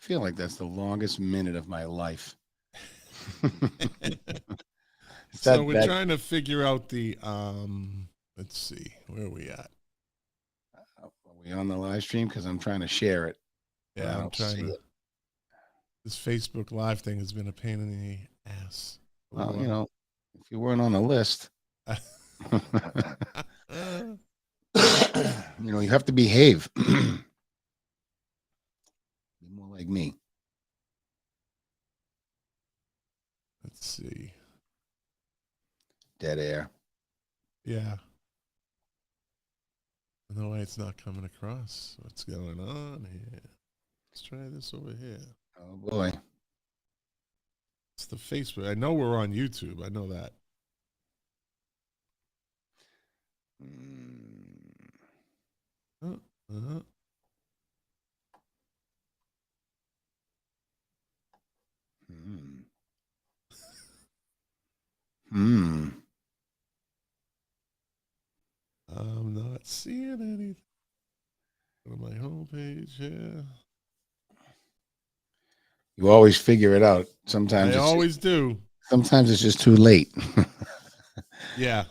feel like that's the longest minute of my life. So we're trying to figure out the let's see, where are we at? Are we on the live stream? Because I'm trying to share it. Yeah, I'm trying to. This Facebook Live thing has been a pain in the ass. Well, you know, if you weren't on the list, you know, you have to behave. Be more like me. Let's see. Dead air. Yeah. I don't know why it's not coming across. What's going on here? Let's try this over here. Oh, boy. It's the Facebook. I know we're on YouTube. I know that. I'm not seeing anything on my homepage here. You always figure it out. Sometimes I always do. Sometimes it's just too late. Yeah.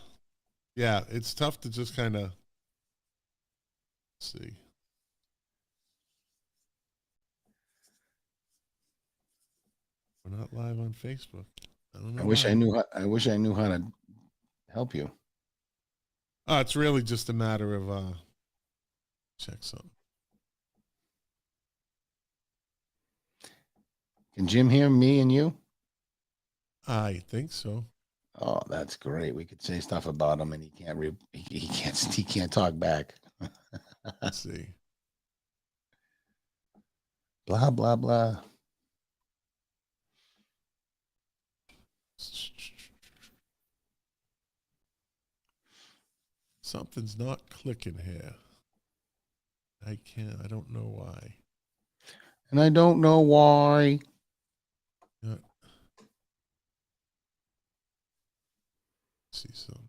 Yeah. It's tough to just kind of see. We're not live on Facebook. I don't know. I wish I knew how to help you. It's really just a matter of check something. Can Jim hear me and you? I think so. Oh, that's great. We could say stuff about him, and he can't talk back. Let's see. Blah blah blah. Something's not clicking here. I don't know why. And I don't know why. Yeah. See some.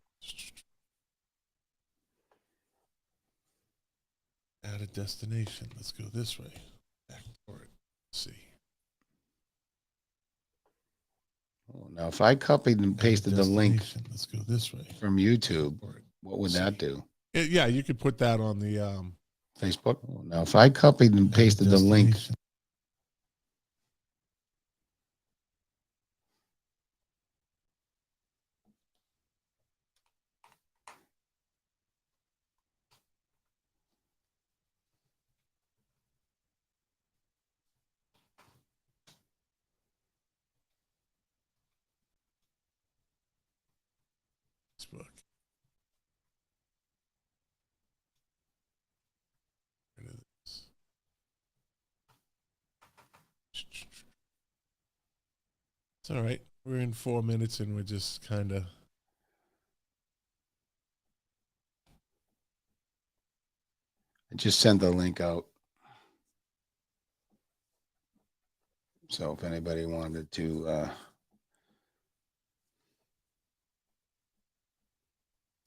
Add a destination. Let's go this way. Back for it. Let's see. Oh, now, if I copied and pasted the link, let's go this way from YouTube, what would that do? Yeah, you could put that on the Facebook. Oh, now, if I copied and pasted the link. Facebook. It's all right. We're in 4 minutes and we're just kind of. I just sent the link out. So if anybody wanted to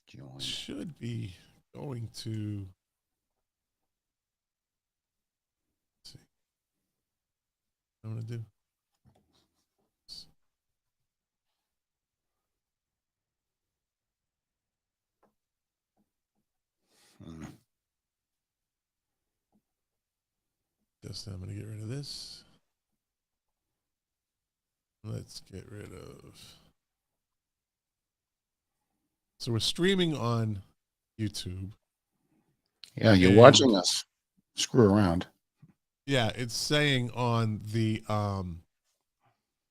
join. Should be going to. Let's see. What I want to do. Just I'm going to get rid of this. Let's get rid of. So we're streaming on YouTube. Yeah, you're watching us screw around. Yeah, it's saying on the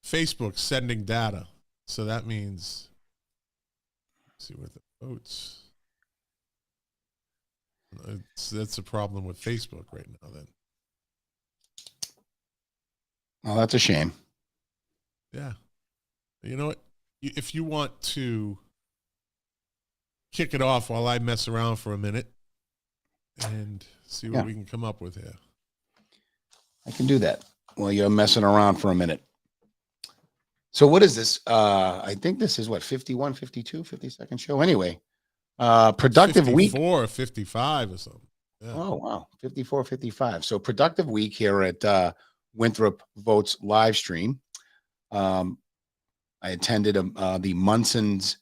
Facebook sending data. So that means, let's see what the votes. That's a problem with Facebook right now then. Oh, that's a shame. Yeah. You know what? If you want to kick it off while I mess around for a minute and see what we can come up with here. I can do that while you're messing around for a minute. So what is this? I think this is what, 51, 52, 52nd show? Anyway, productive 54 week. 54 or 55 or something. Yeah. Oh, wow. 54, 55. So productive week here at Winthrop Votes live stream. I attended the Munson's,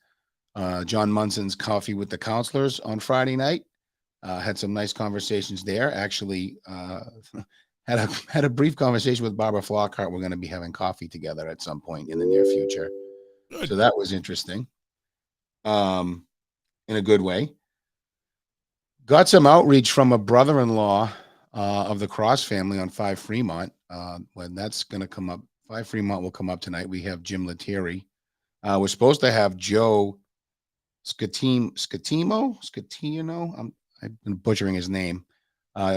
John Munson's Coffee with the Counselors on Friday night. Had some nice conversations there. Actually, had a brief conversation with Barbara Flockhart. We're going to be having coffee together at some point in the near future. Good. So that was interesting. In a good way. Got some outreach from a brother-in-law of the Cross family on 5 Fremont. When that's going to come up, 5 Fremont will come up tonight. We have Jim Letterie. We're supposed to have Joe Scatino. I've been butchering his name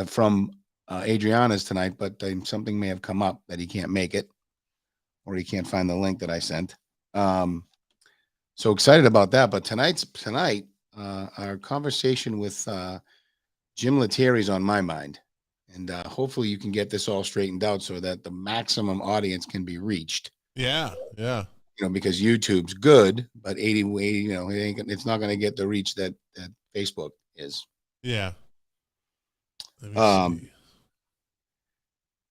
from Adriana's tonight, but something may have come up that he can't make it, or he can't find the link that I sent. So excited about that. But tonight, our conversation with Jim Letterie is on my mind, and hopefully you can get this all straightened out so that the maximum audience can be reached. Yeah. Because YouTube's good, but 80, it's not going to get the reach that Facebook is. Yeah. Let me see.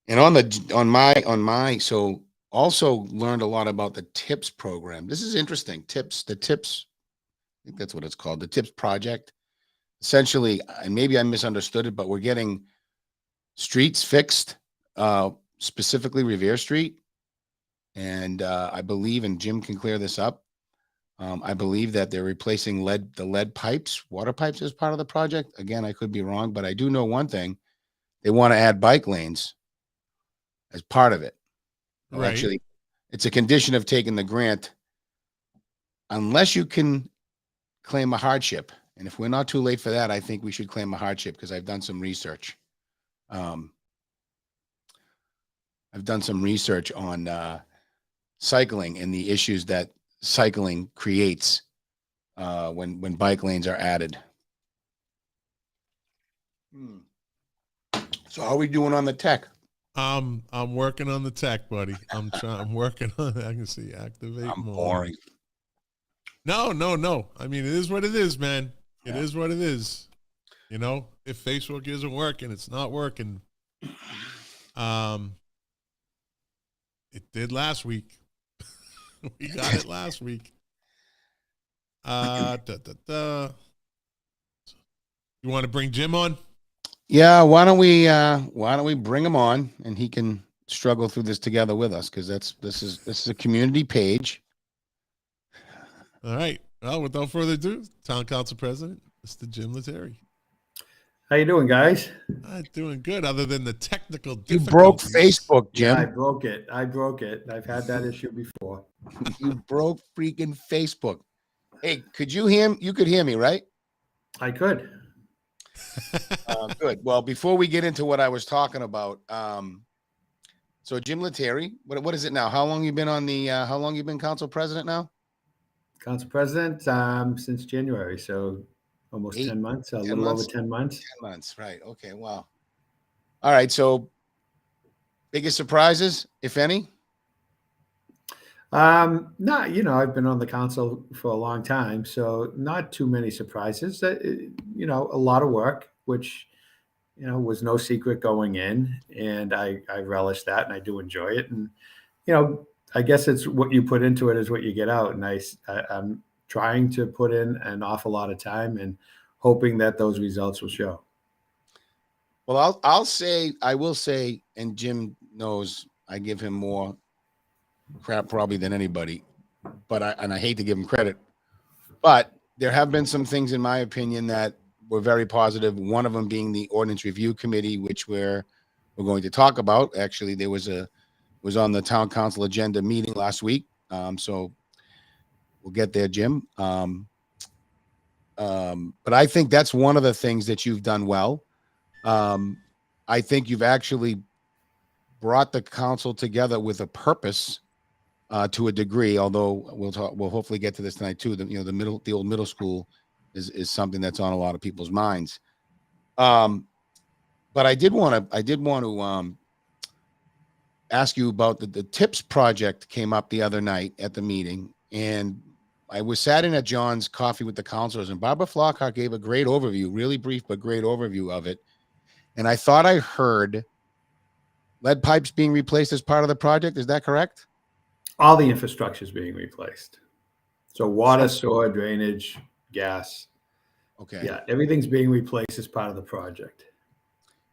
And so also learned a lot about the TIPS program. This is interesting. The TIPS, I think that's what it's called, the TIPS project. Essentially, and maybe I misunderstood it, but we're getting streets fixed, specifically Revere Street. And I believe, and Jim can clear this up, I believe that they're replacing the lead pipes, water pipes as part of the project. Again, I could be wrong, but I do know one thing. They want to add bike lanes as part of it. Well, Right. actually, it's a condition of taking the grant unless you can claim a hardship. And if we're not too late for that, I think we should claim a hardship because I've done some research. I've done some research on cycling and the issues that cycling creates when bike lanes are added. So how are we doing on the tech? I'm working on the tech, buddy. I'm working on it. I can see activate I'm mode. boring. No. I mean, it is what it is, man. It is what it is. If Facebook isn't working, it's not working. It did last week. We got it last week. You want to bring Jim on? Yeah, why don't we bring him on and he can struggle through this together with us, because this is a community page. All right. Well, without further ado, Town Council President, Mr. Jim Letterie. How you doing, guys? I'm doing good, other than the technical You difficulties. broke Facebook, Jim. Yeah, I broke it. I've had that issue before. You broke freaking Facebook. Hey, could you hear? You could hear me, right? I could. Good. Well, before we get into what I was talking about, so Jim Letterie, what is it now? How long you been on the? How long you been council president now? Council president since January, so almost 10 months. A little over 10 months. 10 months, right? Okay. Wow. All right. So, biggest surprises, if any? Not, I've been on the council for a long time, so not too many surprises. A lot of work, which, was no secret going in, and I relish that, and I do enjoy it. And, I guess it's what you put into it is what you get out. And I'm trying to put in an awful lot of time and hoping that those results will show. Well, I will say, and Jim knows I give him more crap probably than anybody, but I hate to give him credit, but there have been some things in my opinion that were very positive. One of them being the ordinance review committee, which we're going to talk about. Actually, there was on the town council agenda meeting last week. So we'll get there, Jim. But I think that's one of the things that you've done well. I think you've actually brought the council together with a purpose to a degree, although we'll hopefully get to this tonight too. The old middle school is something that's on a lot of people's minds. But I did want to ask you about the TIPS project came up the other night at the meeting, and I was sat in at John's Coffee with the Counselors, and Barbara Flockhart gave a great overview, really brief but great overview of it. And I thought I heard lead pipes being replaced as part of the project. Is that correct? All the infrastructure is being replaced. So water, So- sewer, drainage, gas. Okay. Yeah, everything's being replaced as part of the project.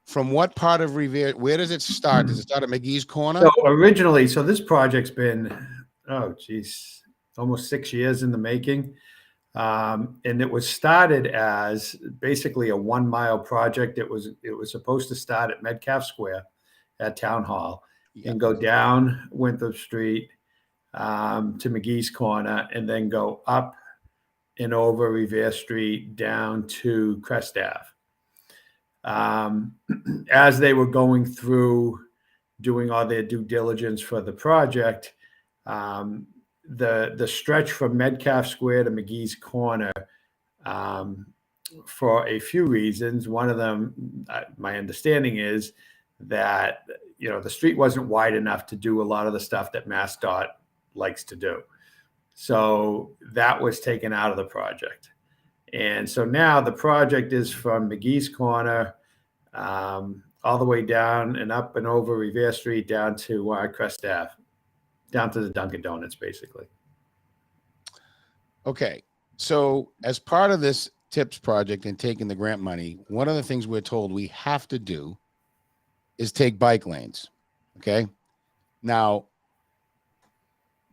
From what part of Revere? Where does it start? Does it start at McGee's Corner? So originally, so this project's been, oh geez, almost 6 years in the making. And it was started as basically a 1 mile project. It was supposed to start at Metcalf Square at Town Hall Yeah. and go down Winthrop Street to McGee's Corner, and then go up and over Revere Street down to Crest Ave. As they were going through doing all their due diligence for the project, the stretch from Metcalf Square to McGee's Corner, for a few reasons. One of them, my understanding is that the street wasn't wide enough to do a lot of the stuff that MassDOT likes to do. So that was taken out of the project. And so now the project is from McGee's Corner all the way down and up and over Revere Street down to Crest Ave, down to the Dunkin' Donuts, basically. Okay. So as part of this TIPS project and taking the grant money, one of the things we're told we have to do is take bike lanes. Okay. Now,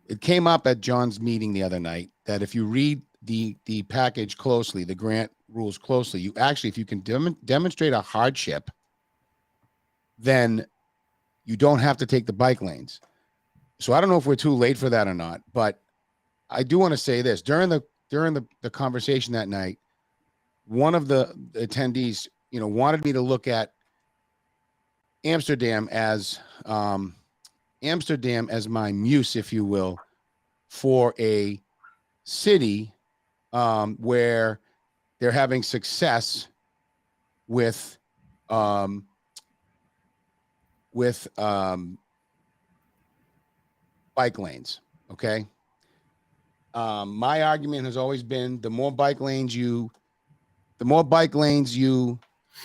it came up at John's meeting the other night that if you read the package closely, the grant rules closely, you actually, if you can demonstrate a hardship, then you don't have to take the bike lanes. So I don't know if we're too late for that or not, but I do want to say this. During the conversation that night, one of the attendees, wanted me to look at Amsterdam as my muse, if you will, for a city where they're having success with bike lanes. Okay. My argument has always been the more bike lanes you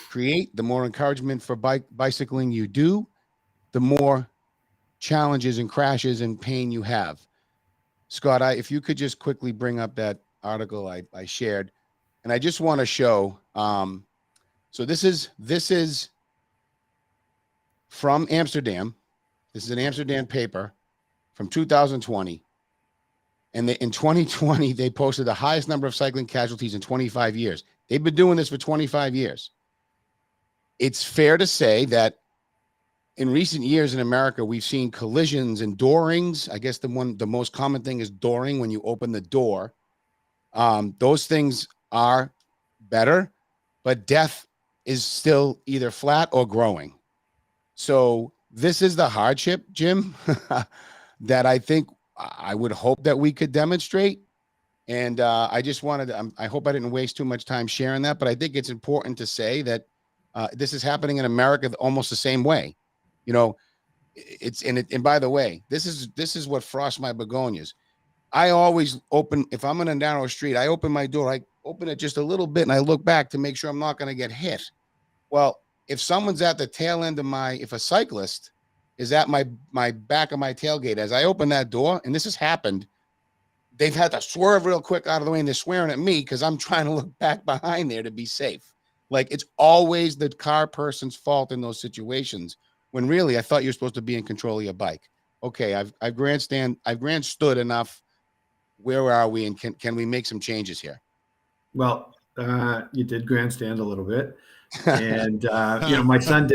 create, the more encouragement for bicycling you do, the more challenges and crashes and pain you have. Scott, if you could just quickly bring up that article I shared, and I just want to show. So this is from Amsterdam. This is an Amsterdam paper from 2020. And in 2020, they posted the highest number of cycling casualties in 25 years. They've been doing this for 25 years. It's fair to say that in recent years in America, we've seen collisions and doorings. I guess the most common thing is dooring when you open the door. Those things are better, but death is still either flat or growing. So this is the hardship, Jim, that I think I would hope that we could demonstrate. And I just wanted I hope I didn't waste too much time sharing that, but I think it's important to say that this is happening in America almost the same way. And by the way, this is what frosts my begonias. I always open, if I'm in a narrow street, I open my door, I open it just a little bit and I look back to make sure I'm not going to get hit. Well, if someone's at the tail end of if a cyclist is at my back of my tailgate, as I open that door, and this has happened, they've had to swerve real quick out of the way and they're swearing at me because I'm trying to look back behind there to be safe. Like, it's always the car person's fault in those situations when really I thought you're supposed to be in control of your bike. Okay, I've grandstood enough. Where are we, and can we make some changes here? Well, you did grandstand a little bit. And, my son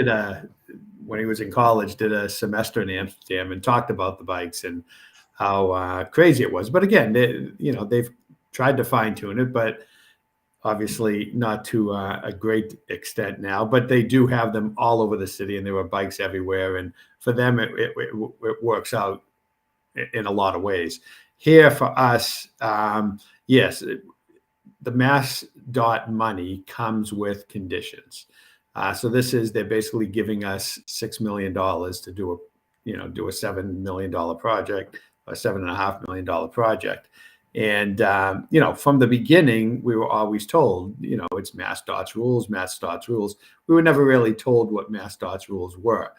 when he was in college, did a semester in Amsterdam and talked about the bikes and how crazy it was. But again, they've tried to fine tune it, but obviously not to a great extent now. But they do have them all over the city, and there are bikes everywhere. And for them, it works out in a lot of ways. Here for us, yes, the MassDOT money comes with conditions. So they're basically giving us $6 million to do a $7 million project, a $7.5 million project. And, from the beginning, we were always told, it's MassDOT's rules, MassDOT's rules. We were never really told what MassDOT's rules were.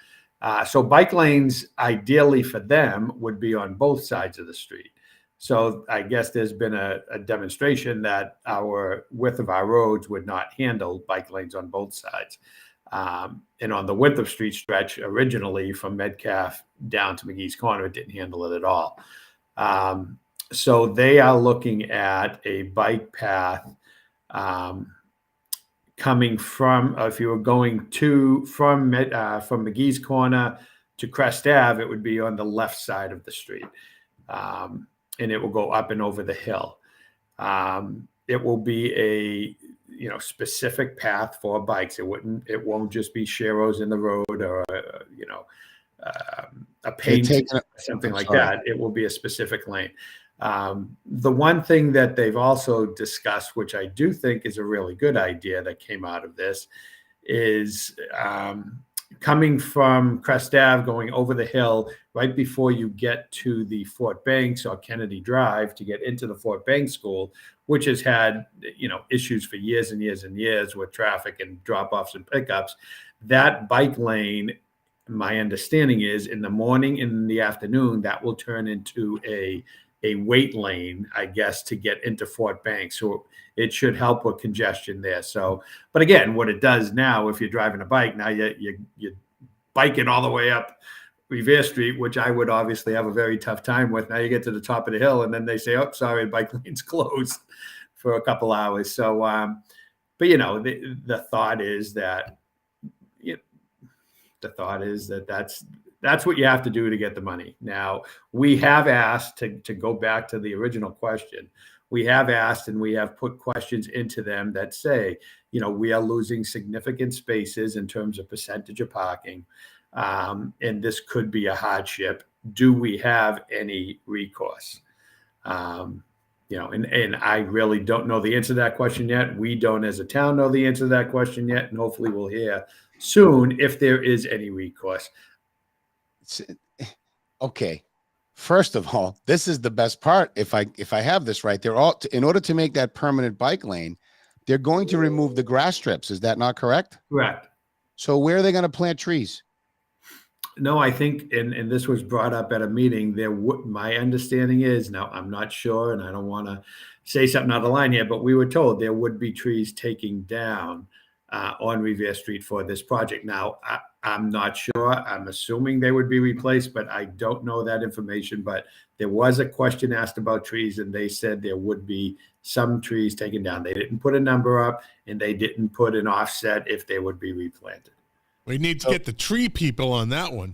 So bike lanes, ideally for them, would be on both sides of the street. So I guess there's been a demonstration that our width of our roads would not handle bike lanes on both sides. And on the Winthrop Street stretch, originally from Metcalf down to McGee's Corner, it didn't handle it at all. So they are looking at a bike path coming from, if you were going from McGee's Corner to Crest Ave, it would be on the left side of the street. And it will go up and over the hill. It will be a specific path for bikes. It won't just be sharrows in the road or a paint, something like that. It will be a specific lane. The one thing that they've also discussed, which I do think is a really good idea that came out of this, is coming from Crest Ave, going over the hill right before you get to the Fort Banks or Kennedy Drive to get into the Fort Banks School, which has had issues for years and years and years with traffic and drop-offs and pickups. That bike lane, my understanding is, in the morning and in the afternoon, that will turn into a wait lane, I guess, to get into Fort Banks. So it should help with congestion there. So, but again, what it does now, if you're driving a bike, now you're biking all the way up Revere Street, which I would obviously have a very tough time with. Now you get to the top of the hill and then they say, oh, sorry, bike lane's closed for a couple hours. So, but the thought is that, that's what you have to do to get the money. Now, we have asked to go back to the original question. We have asked and we have put questions into them that say, we are losing significant spaces in terms of percentage of parking. And this could be a hardship. Do we have any recourse? And I really don't know the answer to that question yet. We don't, as a town, know the answer to that question yet. And hopefully we'll hear soon if there is any recourse. Okay. First of all, this is the best part. If I have this right, they're all, in order to make that permanent bike lane, they're going to remove the grass strips. Is that not correct? Correct. So where are they going to plant trees? No, I think, and this was brought up at a meeting, my understanding is, now I'm not sure, and I don't want to say something out of line here, but we were told there would be trees taking down on Revere Street for this project. Now, I'm not sure. I'm assuming they would be replaced, but I don't know that information. But there was a question asked about trees, and they said there would be some trees taken down. They didn't put a number up, and they didn't put an offset if they would be replanted. We need to get the tree people on that one.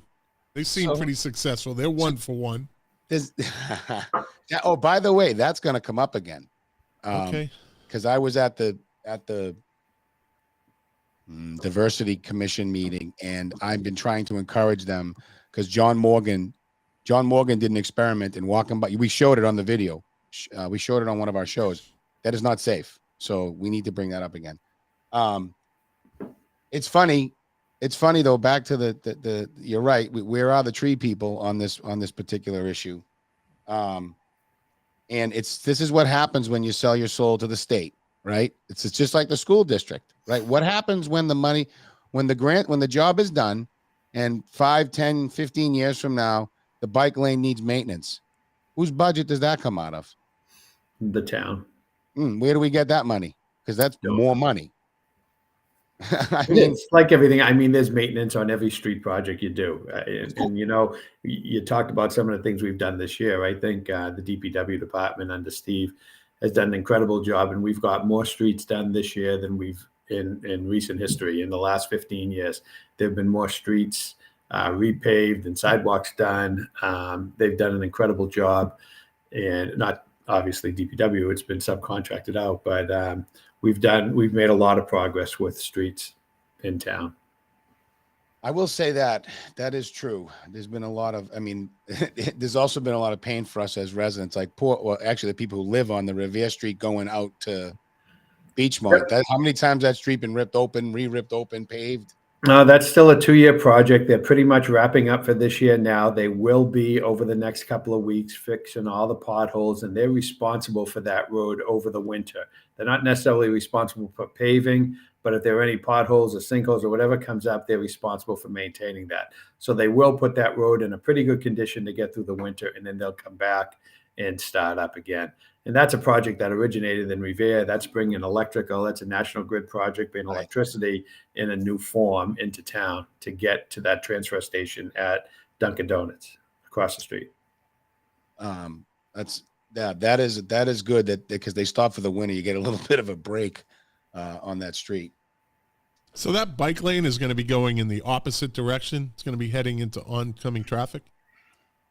They seem pretty successful. They're 1 for 1. Oh, by the way, that's going to come up again. Okay. Because I was at the diversity commission meeting, and I've been trying to encourage them, because John Morgan did an experiment in walking by. We showed it on the video. We showed it on one of our shows. That is not safe. So we need to bring that up again. It's funny though, back to the you're right. Where are the tree people on this particular issue? And this is what happens when you sell your soul to the state, right? It's just like the school district, right? What happens when the job is done, and 5, 10, 15 years from now, the bike lane needs maintenance? Whose budget does that come out of? The town. Where do we get that money? Because that's more money. It's like everything. I mean, there's maintenance on every street project you do. And you talked about some of the things we've done this year. I think the DPW department under Steve has done an incredible job, and we've got more streets done this year than we've in recent history. In the last 15 years, there have been more streets repaved and sidewalks done. They've done an incredible job, and not obviously DPW, it's been subcontracted out, but we've made a lot of progress with streets in town. I will say that is true. There's been a lot of, there's also been a lot of pain for us as residents, like actually the people who live on the Revere Street going out to Beachmont. How many times that street been ripped open, re-ripped open, paved? That's still a 2-year project. They're pretty much wrapping up for this year now. They will be over the next couple of weeks fixing all the potholes, and they're responsible for that road over the winter. They're not necessarily responsible for paving, but if there are any potholes or sinkholes or whatever comes up, they're responsible for maintaining that. So they will put that road in a pretty good condition to get through the winter, and then they'll come back and start up again. And that's a project that originated in Revere. That's bringing electrical. That's a national grid project, bringing Right. electricity in a new form into town to get to that transfer station at Dunkin' Donuts across the street. That is good that because they stop for the winter, you get a little bit of a break on that street. So that bike lane is going to be going in the opposite direction. It's going to be heading into oncoming traffic.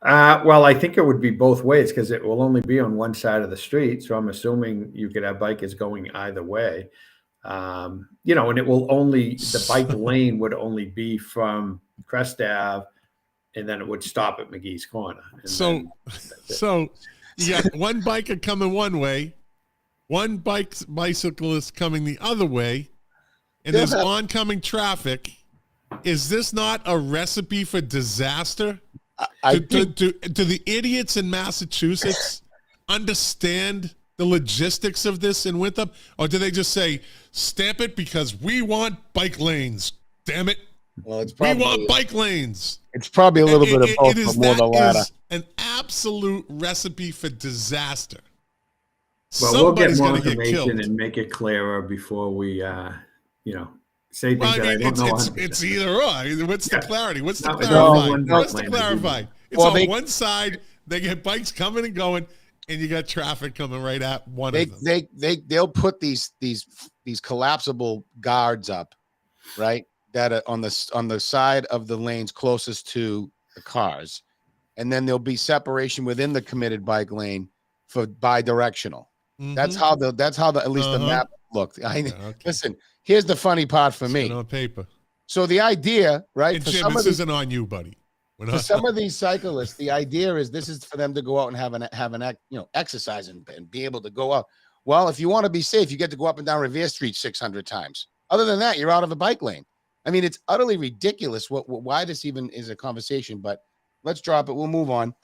Well, I think it would be both ways because it will only be on one side of the street. So I'm assuming you could have bikers going either way. And it will only, the bike lane would only be from Crest Ave, and then it would stop at McGee's Corner. So you got one biker coming one way, one bicyclist coming the other way, and there's oncoming traffic. Is this not a recipe for disaster? Do the idiots in Massachusetts understand the logistics of this in Winthrop? Or do they just say, stamp it because we want bike lanes? Damn it. Well, we want bike lanes. It's probably a little bit of both, but more the latter. Is an absolute recipe for disaster. Well, we'll get Somebody's more going to get killed. information and make it clearer before we, say things that I don't know. It's either or. What's the clarity? What's the No, clarify? no, What's the no, clarify? It's on one side. They get bikes coming and going, and you got traffic coming right at one of them. They'll put these collapsible guards up, right? That are on the side of the lanes closest to the cars, and then there'll be separation within the committed bike lane for bi-directional. Mm-hmm. That's how the at least the map looked. Listen. Here's the funny part for me. On paper. So the idea, right? And Jim, this isn't on you, buddy. For some of these cyclists, the idea is this is for them to go out and have an exercise and be able to go out. Well, if you want to be safe, you get to go up and down Revere Street 600 times. Other than that, you're out of a bike lane. I mean, it's utterly ridiculous why this even is a conversation, but let's drop it. We'll move on.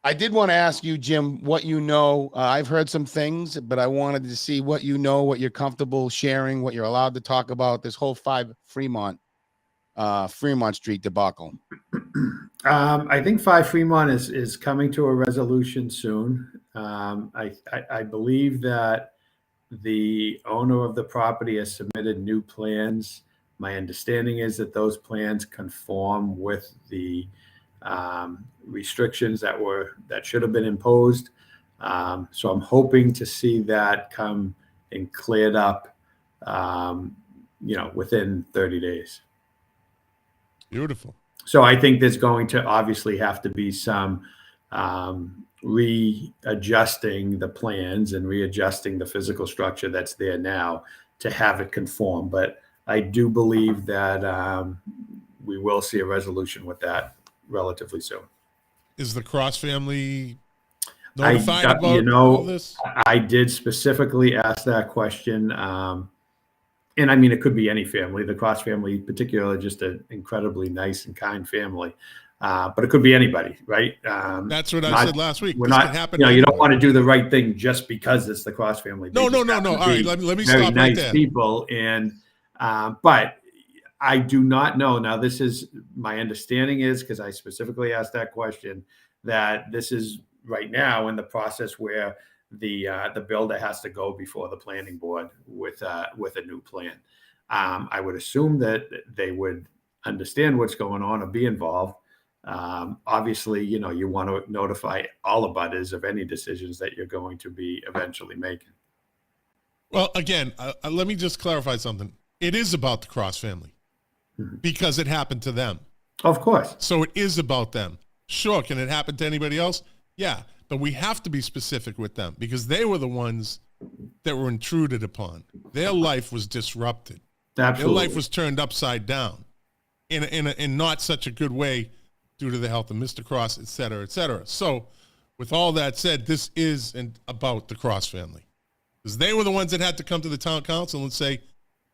I did want to ask you, Jim, what you know. I've heard some things, but I wanted to see what you know, what you're comfortable sharing, what you're allowed to talk about this whole 5 Fremont Street debacle. I think 5 Fremont is coming to a resolution soon. I believe that the owner of the property has submitted new plans. My understanding is that those plans conform with the restrictions that should have been imposed. So I'm hoping to see that come and cleared up, within 30 days. Beautiful. So I think there's going to obviously have to be some readjusting the plans and readjusting the physical structure that's there now to have it conform. But I do believe that we will see a resolution with that relatively soon. Is the Cross family notified about all this? I did specifically ask that question. And I mean, it could be any family. The Cross family, particularly, just an incredibly nice and kind family. But it could be anybody, right? That's what I said last week. We're not, you don't want to do the right thing just because it's the Cross family. No. All right, let me very stop nice right there. People, and but I do not know. Now, this is my understanding is because I specifically asked that question that this is right now in the process where the builder has to go before the planning board with a new plan. I would assume that they would understand what's going on or be involved. Obviously, you want to notify all abutters of any decisions that you're going to be eventually making. Well, again, let me just clarify something. It is about the Cross family because it happened to them. Of course. So it is about them. Sure. Can it happen to anybody else? Yeah. But we have to be specific with them because they were the ones that were intruded upon. Their life was disrupted. Absolutely. Their life was turned upside down in not such a good way due to the health of Mr. Cross, et cetera, et cetera. So with all that said, this is about the Cross family because they were the ones that had to come to the town council and say,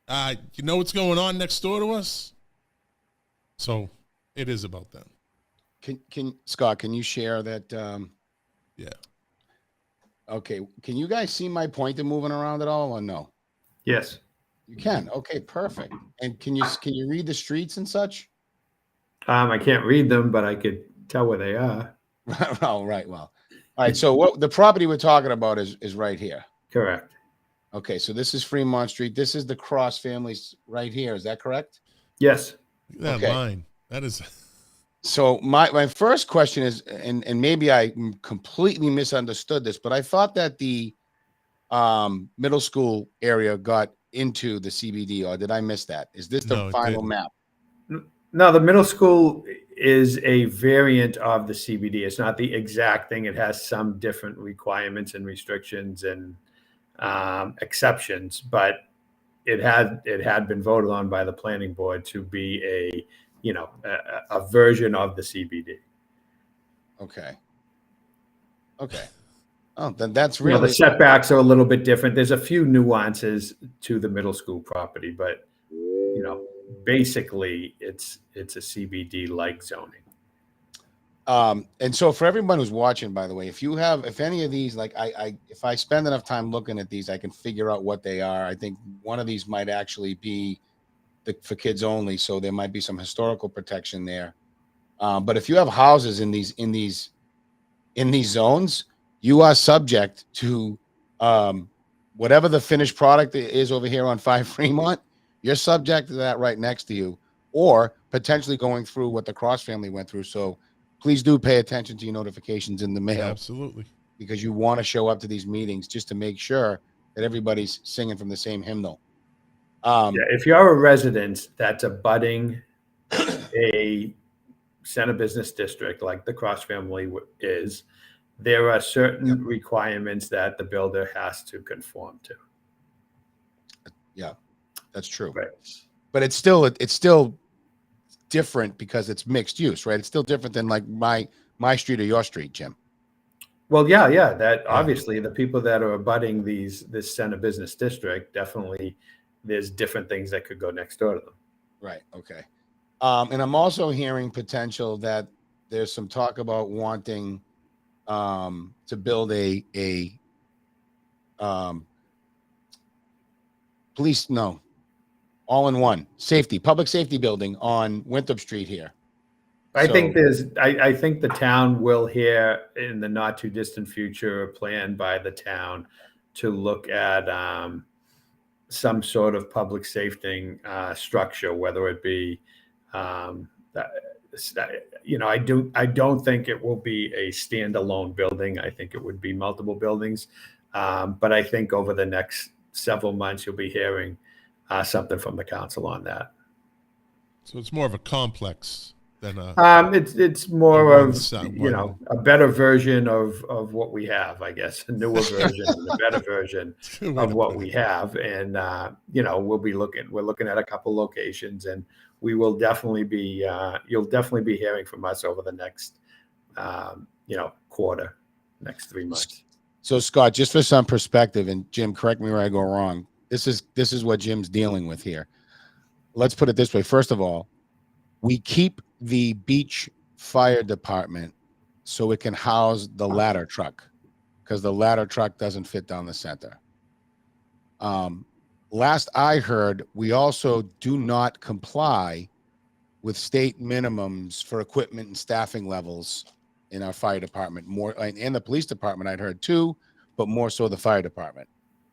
You know what's going on next door to us? So it is about them. Can Scott, can you share that? Yeah. Okay. Can you guys see my pointer moving around at all or no? Yes. You can. Okay, perfect. And can you read the streets and such? I can't read them, but I could tell where they are. Oh, right. Well, all right. So what the property we're talking about is right here. Correct. Okay, so this is Fremont Street. This is the Cross families right here. Is that correct? Yes. Look at that Okay. line. That is. So my first question is, and maybe I completely misunderstood this, but I thought that the middle school area got into the CBD, or did I miss that? Is this the No, it final didn't. map? No, the middle school is a variant of the CBD. It's not the exact thing. It has some different requirements and restrictions and exceptions, but it had been voted on by the planning board to be a version of the CBD. Okay. Okay. Oh, then that's You know, the really setbacks are a little bit different. There's a few nuances to the middle school property, but basically it's a CBD like zoning. And so for everyone who's watching, by the way, if any of these, like if I spend enough time looking at these, I can figure out what they are. I think one of these might actually be for kids only. So there might be some historical protection there. But if you have houses in these zones, you are subject to whatever the finished product is over here on 5 Fremont. You're subject to that right next to you, or potentially going through what the Cross family went through. So please do pay attention to your notifications in the mail, Absolutely. because you want to show up to these meetings just to make sure that everybody's singing from the same hymnal. Yeah, if you're a resident that's abutting a center business district like the Cross family is, there are certain requirements that the builder has to conform to. Yeah, that's true. Right. But it's still different because it's mixed use, right? It's still different than like my street or your street, Jim. Well, yeah. That obviously the people that are abutting this center business district, definitely there's different things that could go next door to them. Right. Okay. And I'm also hearing potential that there's some talk about wanting to build a police, no, all-in-one public safety building on Winthrop Street here. I think the town will hear in the not too distant future a plan by the town to look at some sort of public safety structure, whether it be, I don't think it will be a standalone building. I think it would be multiple buildings. But I think over the next several months, you'll be hearing something from the council on that. So it's more of a complex than a. It's more of one. a better version of what we have, I guess, a newer version, and a better version of what we have, and we're looking at a couple locations, and we will definitely be you'll definitely be hearing from us over the next quarter, next 3 months. So Scott, just for some perspective, and Jim, correct me where I go wrong. This is what Jim's dealing with here. Let's put it this way. First of all, we keep the beach fire department so it can house the ladder truck, because the ladder truck doesn't fit down the center. Last I heard, we also do not comply with state minimums for equipment and staffing levels in our fire department, more in the police department. I'd heard too, but more so the fire department.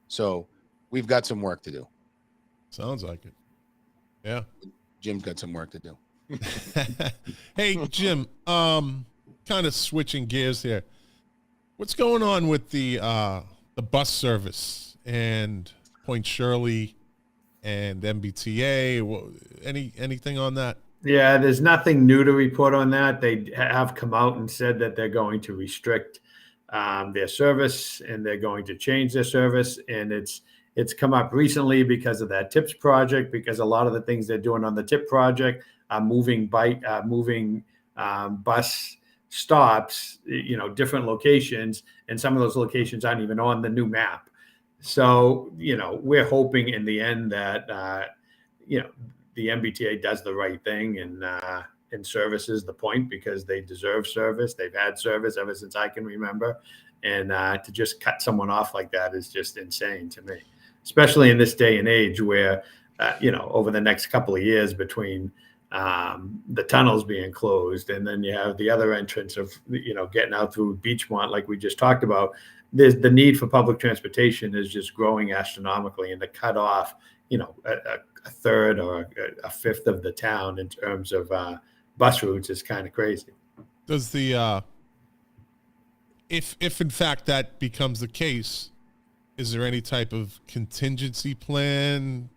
So we've got some work to do. Sounds like it. Yeah. Jim's got some work to do. Hey, Jim, kind of switching gears here. What's going on with the bus service and Point Shirley and MBTA? Anything on that? Yeah, there's nothing new to report on that. They have come out and said that they're going to restrict their service, and they're going to change their service. And it's come up recently because of that TIPS project, because a lot of the things they're doing on the TIP project are moving bus stops, different locations, and some of those locations aren't even on the new map. So, we're hoping in the end that, the MBTA does the right thing and services the point, because they deserve service. They've had service ever since I can remember. And to just cut someone off like that is just insane to me, especially in this day and age where, over the next couple of years between the tunnels being closed, and then you have the other entrance of, getting out through Beachmont, like we just talked about. There's the need for public transportation is just growing astronomically, and to cut off, a third or a fifth of the town in terms of bus routes is kind of crazy. Does the if in fact that becomes the case, is there any type of contingency plan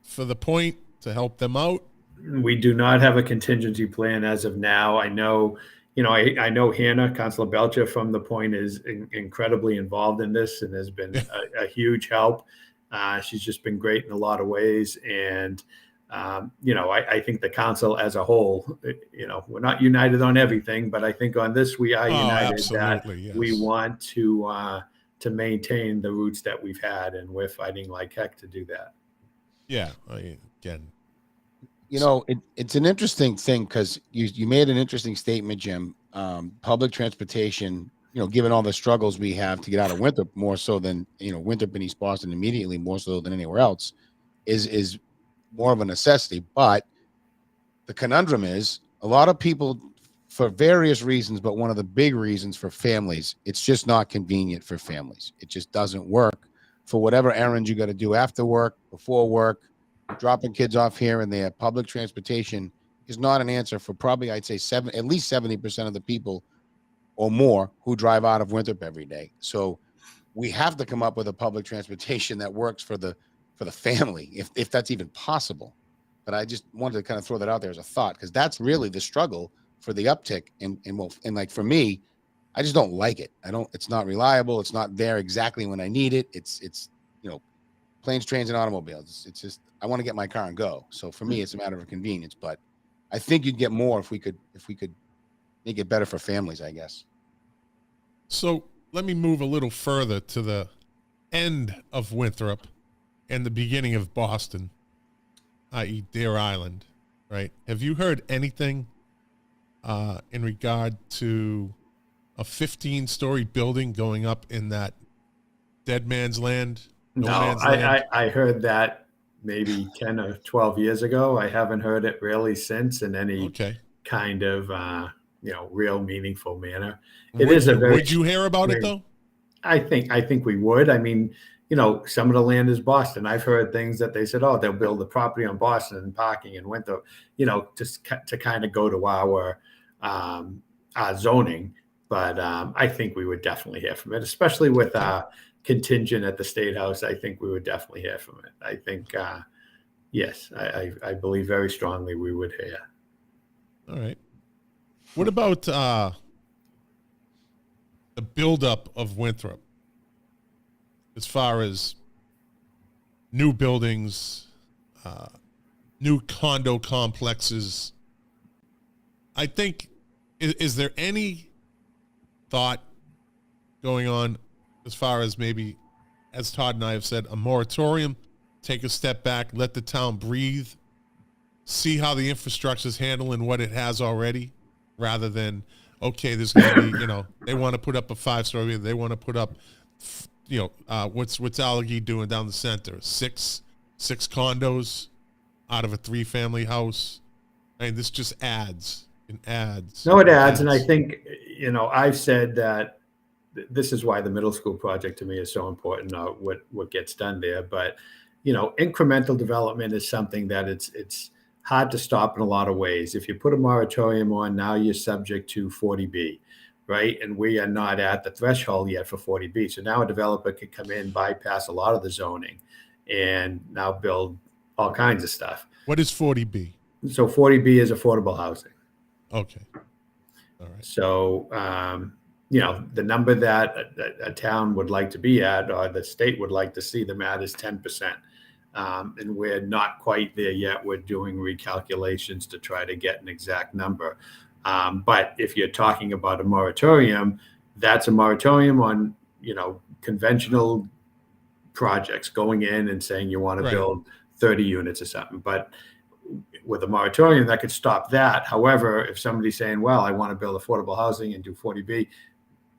for the point to help them out? We do not have a contingency plan as of now. I know, I know Hannah, Councilor Belcher from the point, is incredibly involved in this and has been a huge help. She's just been great in a lot of ways. And, I think the council as a whole, we're not united on everything, but I think on this, we are united that yes. we want to maintain the routes that we've had, and we're fighting like heck to do that. Yeah. Again, it's an interesting thing, because you made an interesting statement, Jim. Public transportation, given all the struggles we have to get out of Winthrop, more so than, Winthrop and East Boston immediately, more so than anywhere else, is more of a necessity. But the conundrum is, a lot of people, for various reasons, but one of the big reasons for families, it's just not convenient for families. It just doesn't work for whatever errands you got to do after work, before work, dropping kids off here and there. Public transportation is not an answer for probably, I'd say, at least 70% of the people or more who drive out of Winthrop every day. So we have to come up with a public transportation that works for the family, if that's even possible. But I just wanted to kind of throw that out there as a thought, because that's really the struggle for the uptick. And like for me, I just don't like it. It's not reliable. It's not there exactly when I need it. It's planes, trains, and automobiles. It's just, I want to get my car and go. So for me, it's a matter of convenience. But I think you'd get more if we could make it better for families, I guess. So let me move a little further to the end of Winthrop and the beginning of Boston, i.e. Deer Island, right? Have you heard anything in regard to a 15-story building going up in that dead man's land? I heard that maybe 10 or 12 years ago. I haven't heard it really since in any kind of, real meaningful manner. Would you hear about it though? I think we would. I mean, some of the land is Boston. I've heard things that they said, they'll build a property on Boston and parking in Winthrop, just to kind of go to our zoning. But I think we would definitely hear from it, especially with contingent at the State House. I think we would definitely hear from it. I think, yes, I believe very strongly we would hear. All right. What about the buildup of Winthrop, as far as new buildings, new condo complexes? I think, is there any thought going on as far as maybe, as Todd and I have said, a moratorium, take a step back, let the town breathe, see how the infrastructure is handling what it has already, rather than, okay, there's going to be, they want to put up a 5-story, they want to put up, what's Allegheny doing down the center? Six condos out of a 3-family house. I mean, this just adds and adds. No, it adds. And I think, I've said that this is why the middle school project to me is so important, what gets done there. But, incremental development is something that it's hard to stop in a lot of ways. If you put a moratorium on, now you're subject to 40B, right? And we are not at the threshold yet for 40B. So now a developer can come in, bypass a lot of the zoning, and now build all kinds of stuff. What is 40B? So 40B is affordable housing. Okay. All right. So, the number that a town would like to be at, or the state would like to see them at, is 10%. And we're not quite there yet. We're doing recalculations to try to get an exact number. But if you're talking about a moratorium, that's a moratorium on, conventional projects going in and saying you want to Right. build 30 units or something. But with a moratorium, that could stop that. However, if somebody's saying, well, I want to build affordable housing and do 40B,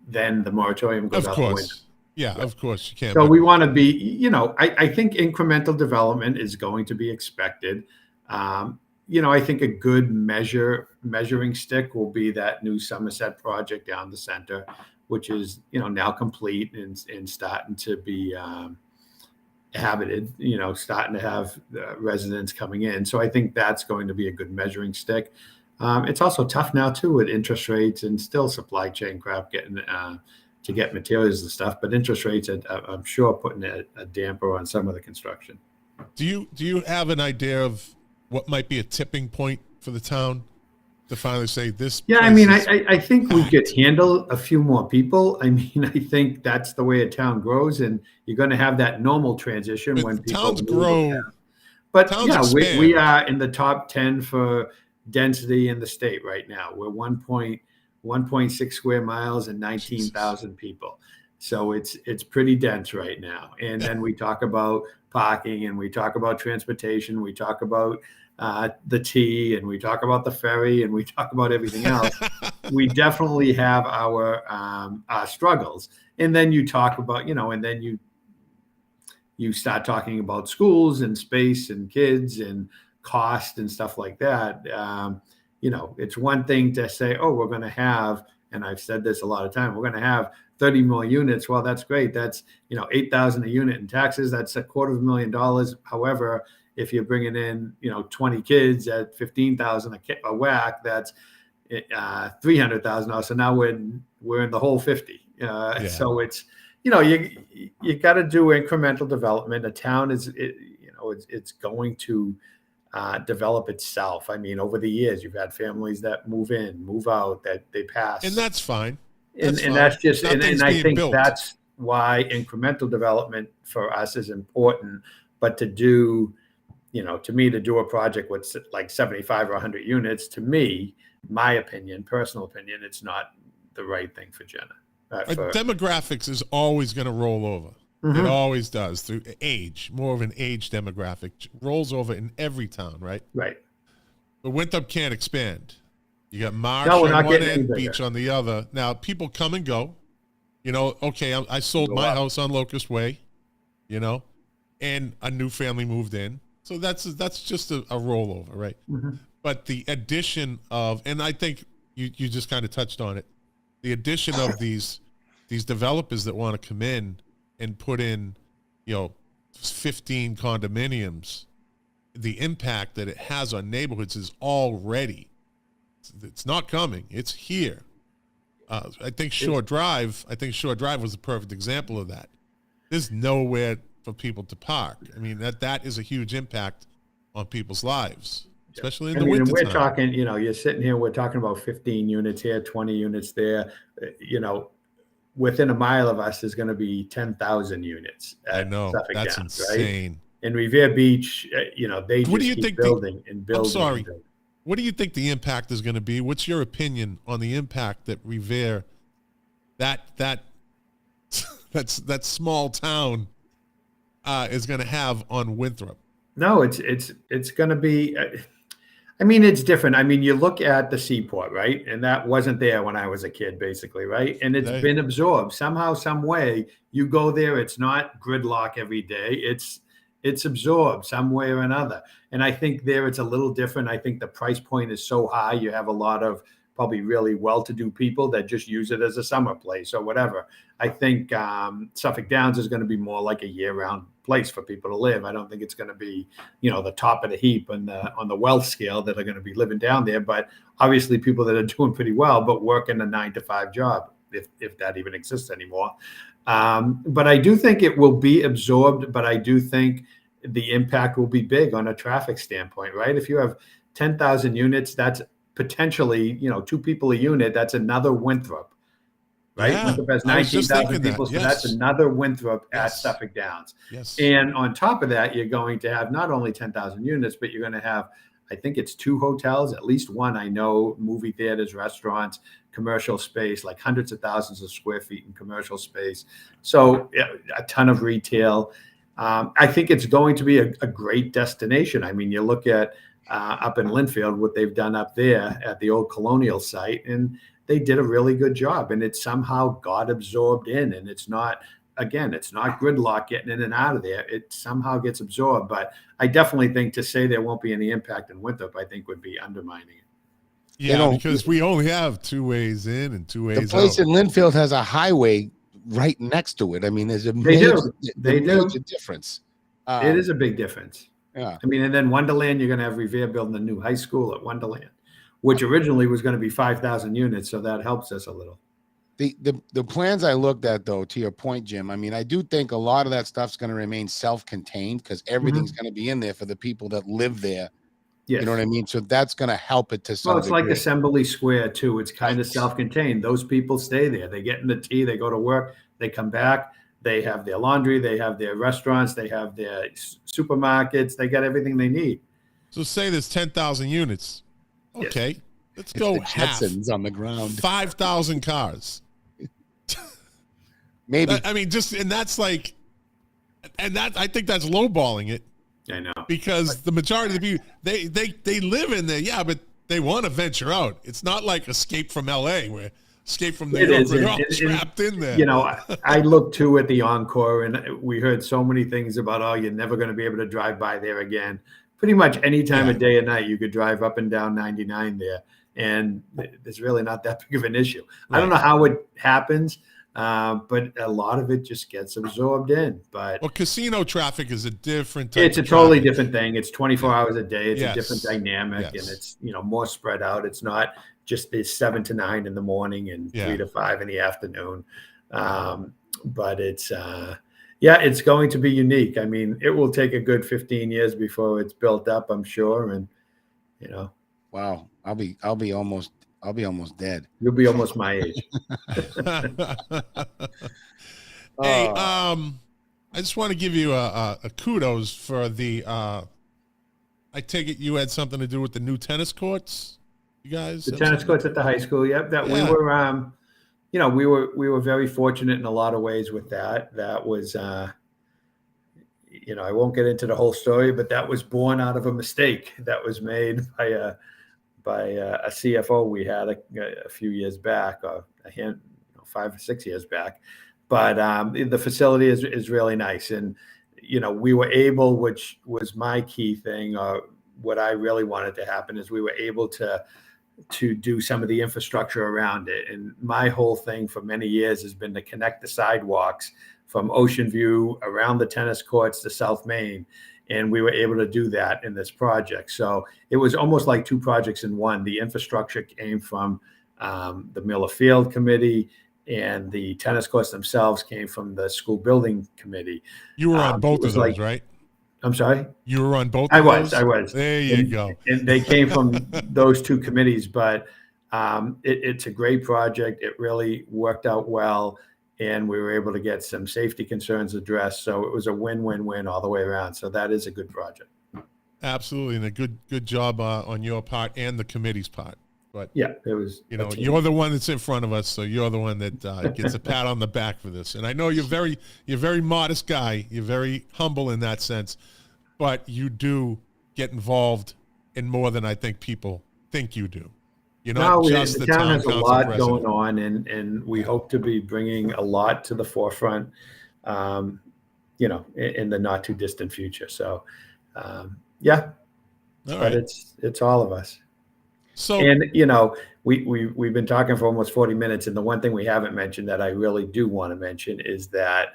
then the moratorium goes Of out the window. course. Yeah, of course you can. So we want to be, I think incremental development is going to be expected. I think a good measuring stick will be that new Somerset project down the center, which is, now complete and starting to be habited, starting to have residents coming in. So I think that's going to be a good measuring stick. It's also tough now too with interest rates and still supply chain crap getting to get materials and stuff. But interest rates, I'm sure, putting a damper on some of the construction. Do you have an idea of what might be a tipping point for the town to finally say this? Yeah, I think we could handle a few more people. I think that's the way a town grows, and you're going to have that normal transition But when people towns move grow. around. But towns yeah, we expand. are in the top 10 for density in the state right now. We're 1.6 square miles and 19,000 people. So it's pretty dense right now. And then we talk about parking, and we talk about transportation. We talk about the T, and we talk about the ferry, and we talk about everything else. We definitely have our struggles. And then you talk about, and then you start talking about schools and space and kids and cost and stuff like that. It's one thing to say, oh, we're going to have, and I've said this a lot of time, we're going to have 30 more units. Well, that's great. That's, $8,000 a unit in taxes. That's $250,000. However, if you're bringing in, 20 kids at $15,000 a whack, that's $300,000. So now we're in the whole 50. So it's, you got to do incremental development. A town it's going to develop itself. Over the years, you've had families that move in, move out, that they pass, And that's fine. And that's just, and I think that's why incremental development for us is important. But to do, to me, to do a project with like 75 or 100 units, to me, my opinion, personal opinion, it's not the right thing for Jenna. Demographics is always going to roll over. Mm-hmm. It always does, through age, more of an age demographic. Rolls over in every town, right? Right. But Winthrop can't expand. You got Marsh we're on not one getting end, any Beach bigger. on the other. Now, people come and go. Okay, I sold Go my up. house on Locust Way, and a new family moved in. So that's just a rollover, right? Mm-hmm. But the addition of, and I think you just kind of touched on it, the addition of these developers that want to come in and put in, 15 condominiums, the impact that it has on neighborhoods is already, it's not coming, it's here. I think Shore Drive was a perfect example of that. There's nowhere for people to park. That is a huge impact on people's lives, especially in the winter we're time. talking, you're sitting here, we're talking about 15 units here, 20 units there. Within a mile of us is going to be 10,000 units. I know, Suffolk that's Downs, insane. Right? In Revere Beach, they What do just you keep think building and building. I'm sorry. And building. What do you think the impact is going to be? What's your opinion on the impact that Revere, that small town, is going to have on Winthrop? No, it's going to be. It's different. You look at the seaport, right? And that wasn't there when I was a kid, basically, right? And it's been absorbed somehow, some way. You go there, it's not gridlock every day. It's absorbed some way or another. And I think there it's a little different. I think the price point is so high. You have a lot of probably really well-to-do people that just use it as a summer place or whatever. I think Suffolk Downs is going to be more like a year-round place for people to live. I don't think it's going to be, the top of the heap on the wealth scale that are going to be living down there. But obviously people that are doing pretty well, but working a 9-to-5 job, if that even exists anymore. But I do think it will be absorbed, but I do think the impact will be big on a traffic standpoint, right? If you have 10,000 units, that's potentially, 2 people a unit. That's another Winthrop, right? Yeah, Winthrop has I was just 19,000 thinking that, people. So yes. that's another Winthrop at Yes. Suffolk Downs. Yes. And on top of that, you're going to have not only 10,000 units, but you're going to have I think it's 2 hotels, at least one I know, movie theaters, restaurants, commercial space, like hundreds of thousands of square feet in commercial space. So a ton of retail. I think it's going to be a great destination. I mean, you look at up in Linfield, what they've done up there at the old colonial site, and they did a really good job, and it somehow got absorbed in, and it's not, again, it's not gridlock getting in and out of there. It somehow gets absorbed. But I definitely think to say there won't be any impact in Winthrop, I think would be undermining it. Yeah, because we only have 2 ways in and 2 ways out. The place in Linfield has a highway right next to it. I mean, there's a major difference. It is a big difference. Yeah. I mean, and then Wonderland, you're going to have Revere building a new high school at Wonderland, which originally was going to be 5,000 units. So that helps us a little. The plans I looked at, though, to your point, Jim, I mean, I do think a lot of that stuff's going to remain self-contained because everything's going to be in there for the people that live there. Yes. You know what I mean? So that's going to help it to some degree. Like Assembly Square, too. It's kind of Right. self-contained. Those people stay there. They get in the tea. They go to work. They come back. They have their laundry. They have their restaurants. They have their supermarkets. They got everything they need. So say there's 10,000 units. Okay. Yes. Let's go the half. Jetsons on the ground. 5,000 cars. Maybe. I mean, and that's like, and that, I think that's lowballing it. I know. Because the majority of the people, they live in there. Yeah, but they want to venture out. It's not like Escape from LA where Escape from New York, where they're all trapped in there. You know, I looked too at the Encore, and we heard so many things about, oh, you're never going to be able to drive by there again. Pretty much any time of day or night, you could drive up and down 99 there, and there's really not that big of an issue. Right. I don't know how it happens, but a lot of it just gets absorbed in. But casino traffic is a different type. It's a totally different thing. It's 24 hours a day. It's yes. a different dynamic, and it's more spread out. It's not just the 7 to 9 in the morning and 3 to 5 in the afternoon. But it's it's going to be unique. I mean, it will take a good 15 years before it's built up, I'm sure. And wow, I'll be almost dead. You'll be almost my age. Hey, I just want to give you a kudos for the. I take it you had something to do with the new tennis courts. You guys, the tennis courts at the high school. Yep, we were. We were very fortunate in a lot of ways with that. That was, I won't get into the whole story, but that was born out of a mistake that was made by a CFO we had a few years back, or 5 or 6 years back. But the facility is really nice, and we were able, which was my key thing, or what I really wanted to happen, is we were able to do some of the infrastructure around it. And my whole thing for many years has been to connect the sidewalks from Ocean View around the tennis courts to South Main. And we were able to do that in this project. So it was almost like 2 projects in one. The infrastructure came from the Miller Field Committee, and the tennis courts themselves came from the school building committee. You were on both of those, right? I'm sorry? You were on both I of those? I was. There you go. And they came from those 2 committees, but it's a great project. It really worked out well, and we were able to get some safety concerns addressed. So it was a win-win-win all the way around. So that is a good project. Absolutely, and a good job on your part and the committee's part. But yeah, it was. You're the one that's in front of us, so you're the one that gets a pat on the back for this. And I know you're very modest guy. You're very humble in that sense, but you do get involved in more than I think people think you do. You're not just the town has a lot president. going on, and we hope to be bringing a lot to the forefront, in the not too distant future. So, but it's all of us. So, and we've been talking for almost 40 minutes, and the one thing we haven't mentioned that I really do want to mention is that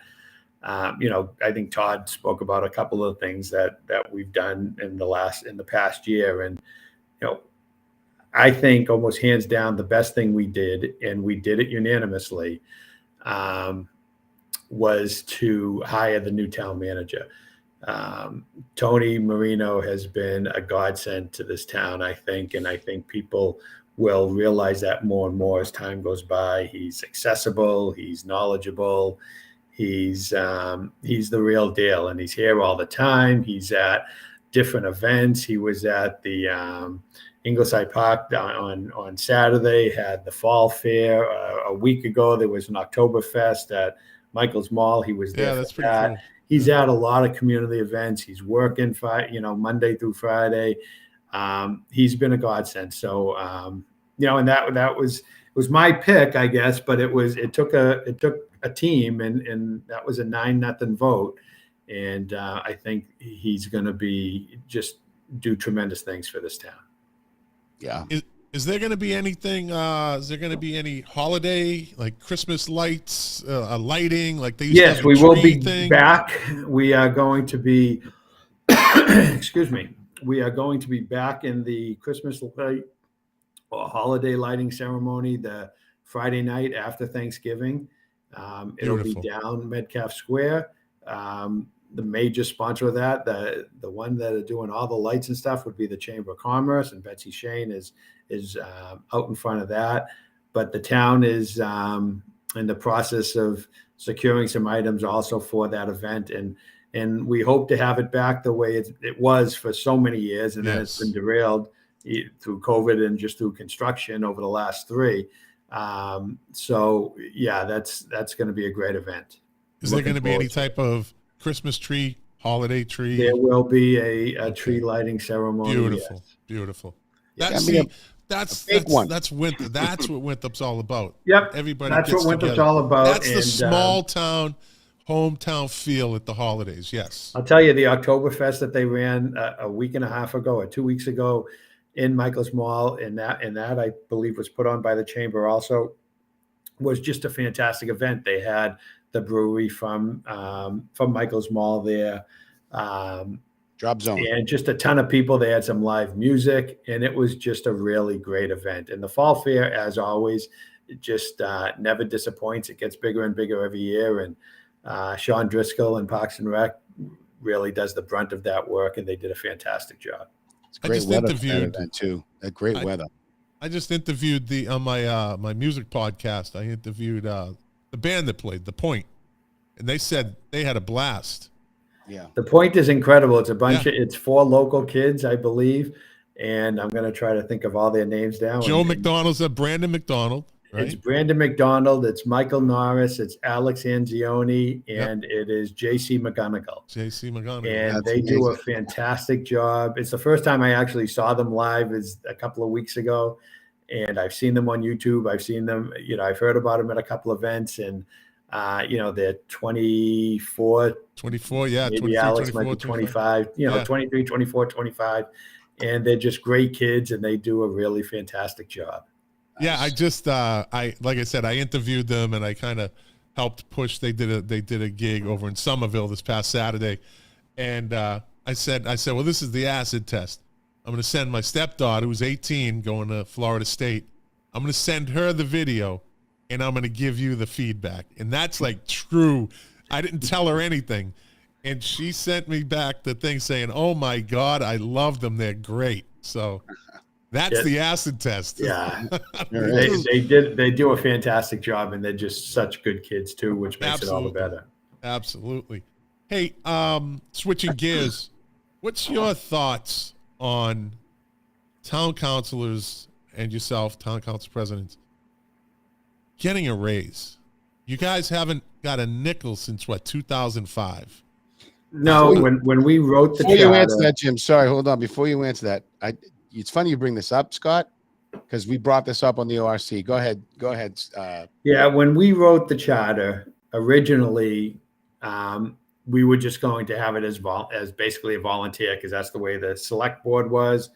I think Todd spoke about a couple of things that we've done in the past year, and I think almost hands down the best thing we did, and we did it unanimously, was to hire the new town manager. Tony Marino has been a godsend to this town, I think, and I think people will realize that more and more as time goes by. He's accessible, he's knowledgeable, he's the real deal, and he's here all the time. He's at different events. He was at the Ingleside Park on Saturday, had the Fall Fair. A week ago, there was an Oktoberfest at Michael's Mall. He was there. Yeah, for that's pretty that. cool. He's at a lot of community events. He's working Monday through Friday. He's been a godsend. So, and that was my pick, I guess, but it took a team, and that was a 9-0 vote. And I think he's going to do tremendous things for this town. Yeah. Is there going to be anything? Is there going to be any holiday, like Christmas lights, lighting, like they used to have a we will tree be thing? back. We are going to be, excuse me, we are going to be back in the Christmas light or holiday lighting ceremony the Friday night after Thanksgiving. It'll be down Metcalf Square. The major sponsor of that, the one that are doing all the lights and stuff, would be the Chamber of Commerce, and Betsy Shane is out in front of that. But the town is in the process of securing some items also for that event, and we hope to have it back the way it was for so many years, and then it's been derailed through COVID and just through construction over the last 3. So yeah, that's going to be a great event. Is there going to be any type of Christmas tree, holiday tree? There will be a tree lighting ceremony. Beautiful, yes. Beautiful. That's Winter. That's what Winthrop's all about. Yep, everybody. That's gets what Winthrop's together. all about. That's the small town, hometown feel at the holidays. Yes, I'll tell you, the Oktoberfest that they ran a week and a half ago or 2 weeks ago in Michael's Mall, and that I believe was put on by the Chamber also, was just a fantastic event. They had the brewery from Michael's Mall there. Drop zone. And just a ton of people. They had some live music, and it was just a really great event. And the Fall Fair, as always, it just never disappoints. It gets bigger and bigger every year. And Sean Driscoll and Parks and Rec really does the brunt of that work, and they did a fantastic job. It's great weather for that event too. Great weather. I just interviewed on my music podcast. I interviewed the band that played The Point, and they said they had a blast. Yeah, The Point is incredible. It's a bunch of it's 4 local kids, I believe, and I'm going to try to think of all their names down. Joe McDonald's Brandon McDonald. Right? It's Brandon McDonald. It's Michael Norris. It's Alex Anzioni, and it is JC McGonigal. And they do a fantastic job. It's the first time I actually saw them live is a couple of weeks ago, and I've seen them on YouTube. I've seen them, I've heard about them at a couple of events, and they're 24, yeah. Maybe Alex might be 25, 23, 24, 25, and they're just great kids, and they do a really fantastic job. Yeah, I just like I said, I interviewed them, and I kind of helped push. They did a gig over in Somerville this past Saturday, and I said, well, this is the acid test. I'm going to send my stepdaughter, who's 18, going to Florida State. I'm going to send her the video, and I'm going to give you the feedback. And that's like true. I didn't tell her anything, and she sent me back the thing saying, "Oh my God, I love them. They're great." So. That's the acid test. Yeah, they do a fantastic job, and they're just such good kids too, which makes it all the better. Absolutely. Hey, switching gears, what's your thoughts on town councilors and yourself, town council presidents, getting a raise? You guys haven't got a nickel since 2005. No, when we wrote the before charter, you answer that, Jim. Sorry, hold on. Before you answer that, it's funny you bring this up, Scott, because we brought this up on the ORC. Go ahead. Yeah, when we wrote the charter originally, we were just going to have it as basically a volunteer, because that's the way the select board was.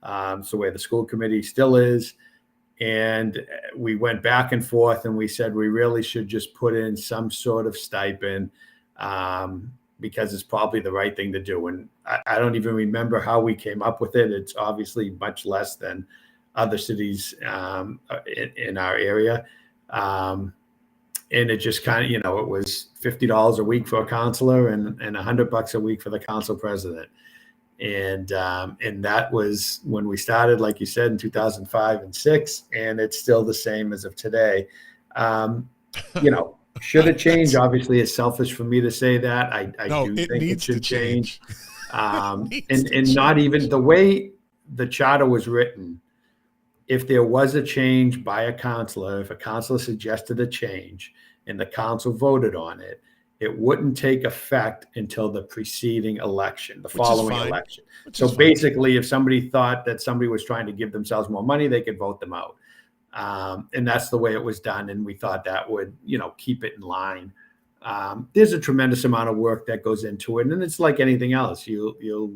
It's the way the school committee still is. And we went back and forth, and we said we really should just put in some sort of stipend, because it's probably the right thing to do. And I don't even remember how we came up with it. It's obviously much less than other cities in our area. And it just kind of, it was $50 a week for a counselor and $100 a week for the council president. And that was when we started, like you said, in 2005 and 6, and it's still the same as of today. Should it change? Obviously, it's selfish for me to say that. I do think it should change. And not even the way the charter was written. If there was a change by a counselor, if a counselor suggested a change and the council voted on it, it wouldn't take effect until the preceding election, the following election. So basically, if somebody thought that somebody was trying to give themselves more money, they could vote them out. And that's the way it was done. And we thought that would, keep it in line. There's a tremendous amount of work that goes into it. And it's like anything else. You'll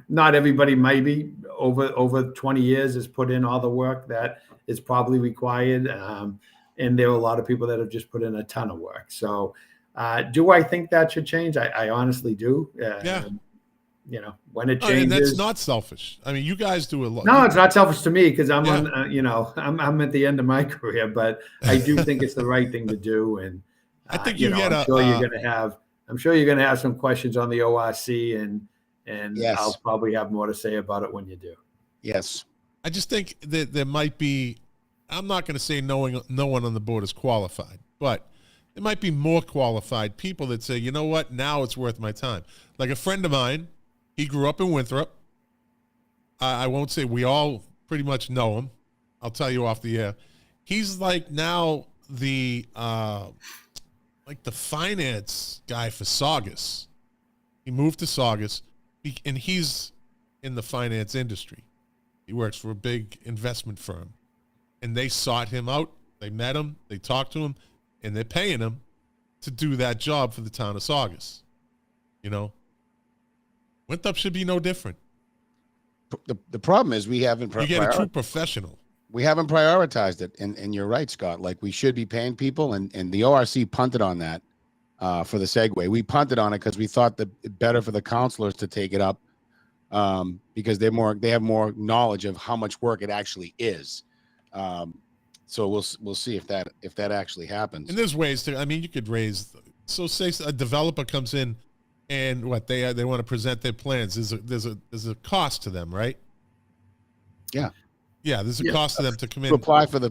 not everybody maybe over 20 years has put in all the work that is probably required. And there are a lot of people that have just put in a ton of work. So do I think that should change? I honestly do. Yeah. When it changes. And that's not selfish. I mean, you guys do a lot. No, it's not selfish to me because I'm on, I'm at the end of my career, but I do think it's the right thing to do. And I think I'm sure you're going to have some questions on the ORC and yes. I'll probably have more to say about it when you do. Yes. I just think that there might be, I'm not going to say no one on the board is qualified, but there might be more qualified people that say, you know what, now it's worth my time. Like a friend of mine, he grew up in Winthrop. I won't say we all pretty much know him. I'll tell you off the air. He's like now the finance guy for Saugus. He moved to Saugus, and he's in the finance industry. He works for a big investment firm. And they sought him out. They met him. They talked to him. And they're paying him to do that job for the town of Saugus. Winthrop should be no different. The problem is we haven't. You get a true professional. We haven't prioritized it. And you're right, Scott. Like we should be paying people. And the ORC punted on that for the segue. We punted on it because we thought that it better for the counselors to take it up because they have more knowledge of how much work it actually is. So we'll see if that actually happens. And there's ways to. I mean, you could raise. So say a developer comes in, and what they want to present their plans. There's a cost to them, right? Yeah. Yeah, there's a cost to them to come in to apply for the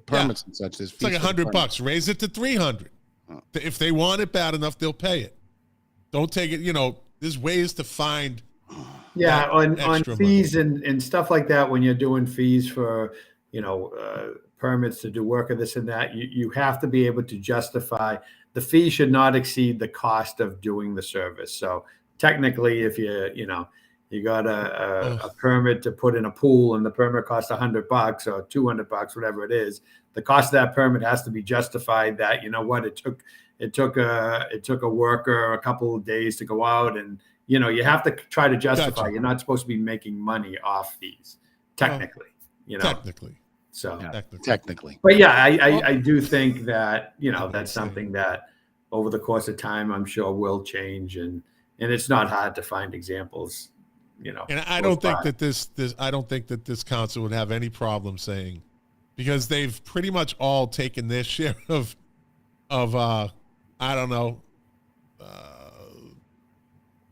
permits and such. It's like $100. Raise it to $300. If they want it bad enough, they'll pay it. Don't take it. There's ways to find. Yeah, on fees and stuff like that. When you're doing fees for permits to do work or this and that, you have to be able to justify the fee should not exceed the cost of doing the service. So technically, if you got a permit to put in a pool and the permit costs $100 or $200, whatever it is, the cost of that permit has to be justified. That it took a worker a couple of days to go out, and you have to try to justify. Gotcha. You're not supposed to be making money off fees, technically. Technically. So technically, but yeah, I do think that that's something that over the course of time I'm sure will change, and it's not hard to find examples. And I don't think that this council would have any problem saying, because they've pretty much all taken their share of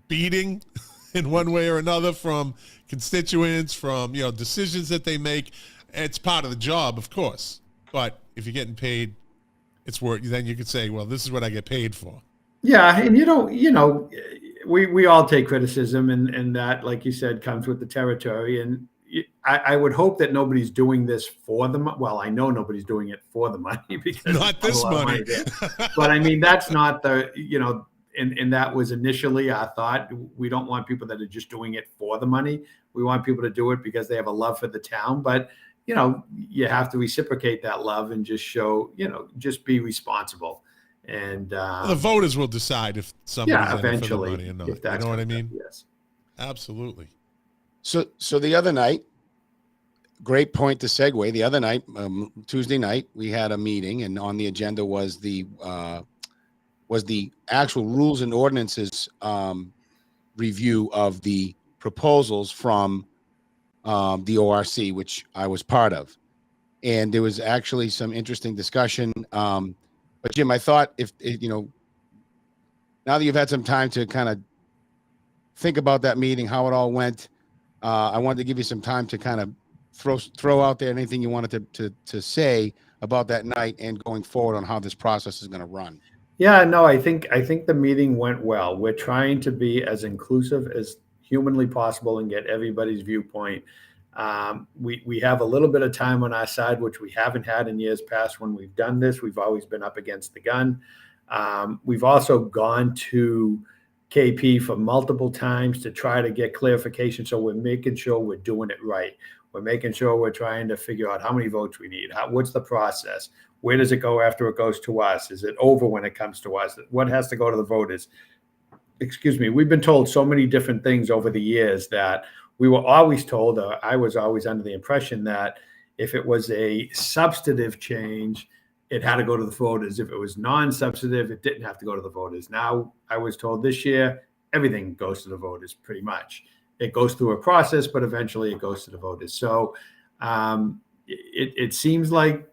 beating in one way or another from constituents, from decisions that they make. It's part of the job, of course. But if you're getting paid, it's worth. Then you could say, well, this is what I get paid for. Yeah, and we all take criticism, and that, like you said, comes with the territory. And I would hope that nobody's doing this for the money. Well, I know nobody's doing it for the money because not this money. But I mean, that's not the and that was initially our thought. We don't want people that are just doing it for the money. We want people to do it because they have a love for the town. But you have to reciprocate that love and just show, just be responsible. And the voters will decide if somebody's eventually, in it for the money or not. You know what I mean? Yes, absolutely. So the other night, great point to segue. The other night, Tuesday night, we had a meeting, and on the agenda was the actual rules and ordinances review of the proposals from the ORC, which I was part of. And there was actually some interesting discussion. But Jim, I thought if now that you've had some time to kind of think about that meeting, how it all went, I wanted to give you some time to kind of throw out there anything you wanted to say about that night and going forward on how this process is going to run. Yeah, no, I think the meeting went well. We're trying to be as inclusive as humanly possible and get everybody's viewpoint. We have a little bit of time on our side, which we haven't had in years past when we've done this. We've always been up against the gun. We've also gone to KP for multiple times to try to get clarification. So we're making sure we're doing it right. We're making sure we're trying to figure out how many votes we need. What's the process? Where does it go after it goes to us? Is it over when it comes to us? What has to go to the voters? Excuse me. We've been told so many different things over the years that we were always told, or I was always under the impression that if it was a substantive change, it had to go to the voters. If it was non-substantive, it didn't have to go to the voters. Now I was told this year, everything goes to the voters pretty much. It goes through a process, but eventually it goes to the voters. So it seems like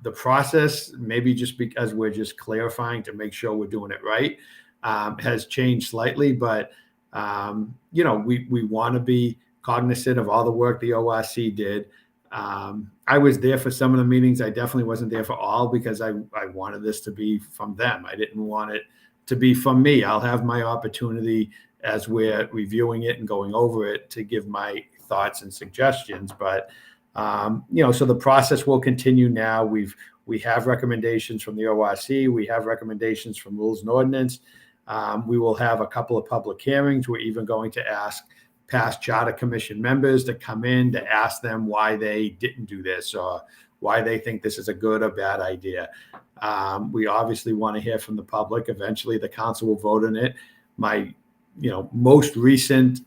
the process, maybe just because we're just clarifying to make sure we're doing it right, has changed slightly. But we want to be cognizant of all the work the ORC did. I was there for some of the meetings. I definitely wasn't there for all because I wanted this to be from them. I didn't want it to be from me. I'll have my opportunity as we're reviewing it and going over it to give my thoughts and suggestions. But so the process will continue now. We have recommendations from the ORC. We have recommendations from Rules and Ordinance. We will have a couple of public hearings. We're even going to ask past Charter Commission members to come in to ask them why they didn't do this or why they think this is a good or bad idea. We obviously want to hear from the public. Eventually, the council will vote on it. My most recent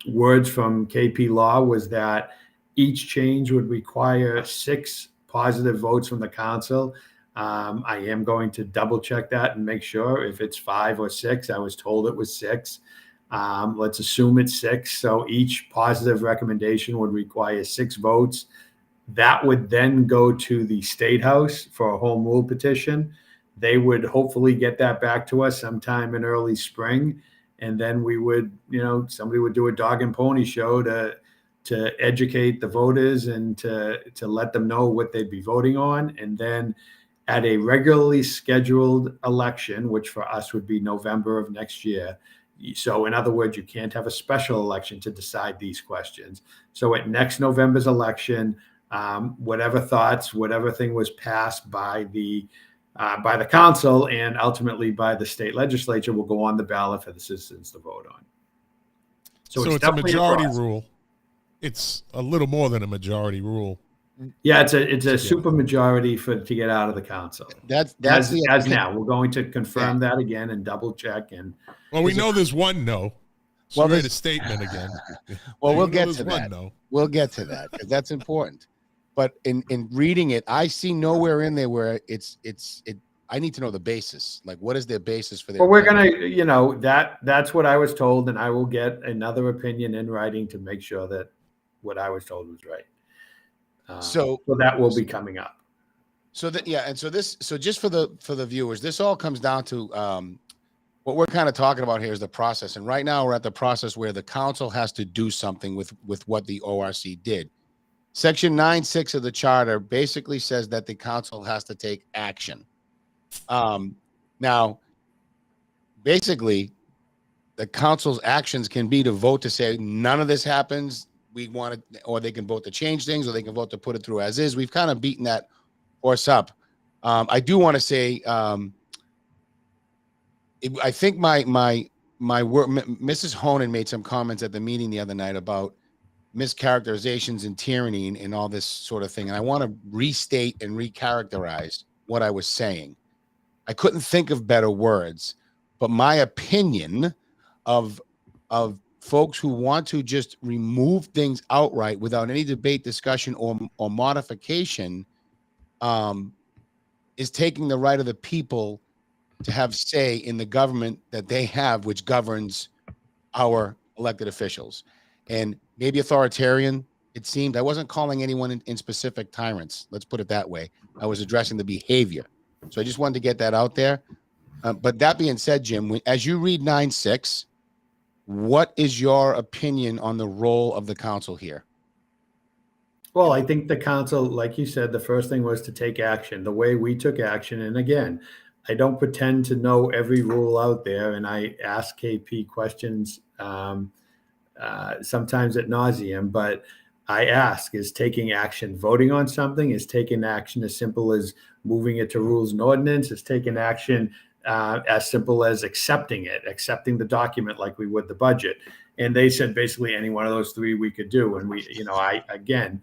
words from KP Law was that each change would require 6 positive votes from the council. I am going to double check that and make sure if it's 5 or 6. I was told it was 6. Let's assume it's 6. So each positive recommendation would require 6 votes. That would then go to the State House for a home rule petition. They would hopefully get that back to us sometime in early spring. And then we would, somebody would do a dog and pony show to educate the voters and to let them know what they'd be voting on. And then at a regularly scheduled election, which for us would be November of next year. So in other words, you can't have a special election to decide these questions. So at next November's election, whatever thing was passed by the council and ultimately by the state legislature will go on the ballot for the citizens to vote on. So it's a majority rule. It's a little more than a majority rule. Yeah, it's a super majority to get out of the council. That's as now. We're going to confirm that again and double check. And we know there's one no. She made a statement again. Well, we'll get to that. No. We'll get to that because that's important. But in reading it, I see nowhere in there where it's. I need to know the basis. Like, what is their basis for their? Well, we're gonna, that's what I was told, and I will get another opinion in writing to make sure that what I was told was right. So that will be coming up. So just for the viewers, this all comes down to what we're kind of talking about here is the process. And right now we're at the process where the council has to do something with what the ORC did. Section 9.6 of the charter basically says that the council has to take action. Now, basically, the council's actions can be to vote to say none of this happens. We want it, or they can vote to change things, or they can vote to put it through as is. We've kind of beaten that horse up. I do want to say, I think my work, Mrs. Honan made some comments at the meeting the other night about mischaracterizations and tyranny and all this sort of thing. And I want to restate and recharacterize what I was saying. I couldn't think of better words, but my opinion of folks who want to just remove things outright without any debate, discussion, or modification is taking the right of the people to have say in the government that they have, which governs our elected officials. And maybe authoritarian, it seemed. I wasn't calling anyone in specific tyrants. Let's put it that way. I was addressing the behavior. So I just wanted to get that out there. But that being said, Jim, as you read 9.6, what is your opinion on the role of the council here? Well, I think the council, like you said, the first thing was to take action. The way we took action, and again, I don't pretend to know every rule out there, and I ask KP questions sometimes ad nauseum, but I ask, is taking action voting on something? Is taking action as simple as moving it to rules and ordinance? Is taking action as simple as accepting accepting the document like we would the budget? And they said basically any one of those three we could do. And I, again,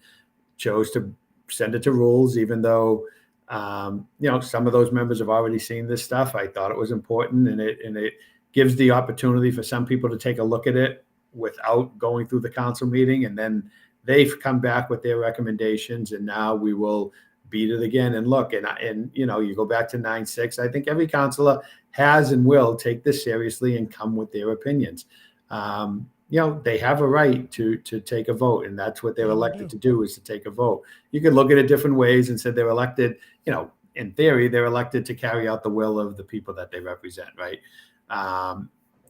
chose to send it to rules, even though, some of those members have already seen this stuff. I thought it was important, and it gives the opportunity for some people to take a look at it without going through the council meeting, and then they've come back with their recommendations, and now we will beat it again and look. And you go back to 9-6. I think every councilor has and will take this seriously and come with their opinions. They have a right to take a vote, and that's what they're elected to do, is to take a vote. You could look at it different ways and say they're elected, in theory, they're elected to carry out the will of the people that they represent, right?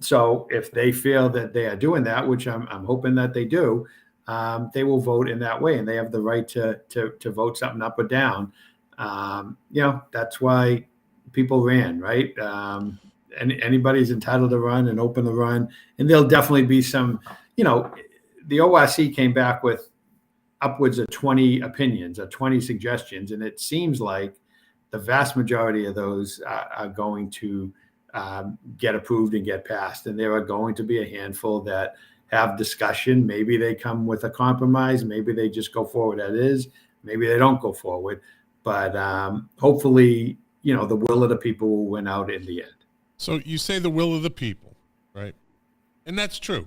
So if they feel that they are doing that, which I'm hoping that they do, they will vote in that way, and they have the right to vote something up or down. That's why people ran, right? And anybody's entitled to run and open the run, and there'll definitely be some, the ORC came back with upwards of 20 opinions or 20 suggestions, and it seems like the vast majority of those are going to get approved and get passed, and there are going to be a handful that have discussion. Maybe they come with a compromise, maybe they just go forward as is, maybe they don't go forward, but hopefully the will of the people will win out in the end. So you say the will of the people, right? And that's true.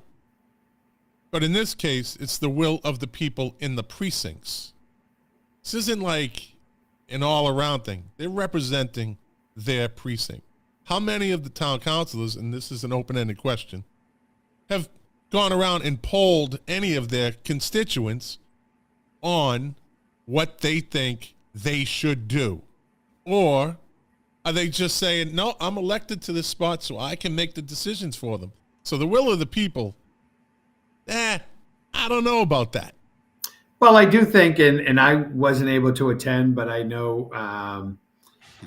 But in this case, it's the will of the people in the precincts. This isn't like an all-around thing. They're representing their precinct. How many of the town councilors, and this is an open-ended question, have gone around and polled any of their constituents on what they think they should do? Or are they just saying, no, I'm elected to this spot so I can make the decisions for them? So the will of the people, I don't know about that. Well, I do think, and I wasn't able to attend, but I know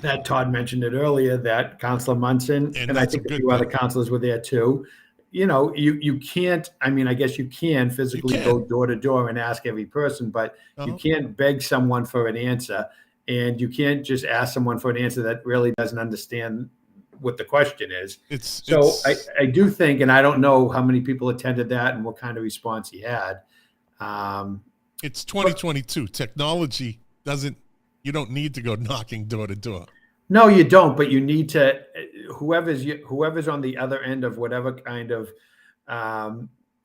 that Todd mentioned it earlier, that Councilor Munson, and I think a few other councilors were there too. You can't, I guess you can physically go door to door and ask every person, but you can't beg someone for an answer. And you can't just ask someone for an answer that really doesn't understand what the question is. I do think, and I don't know how many people attended that and what kind of response he had. It's 2022. Technology you don't need to go knocking door to door. No, you don't, but you need to, whoever's on the other end of whatever kind of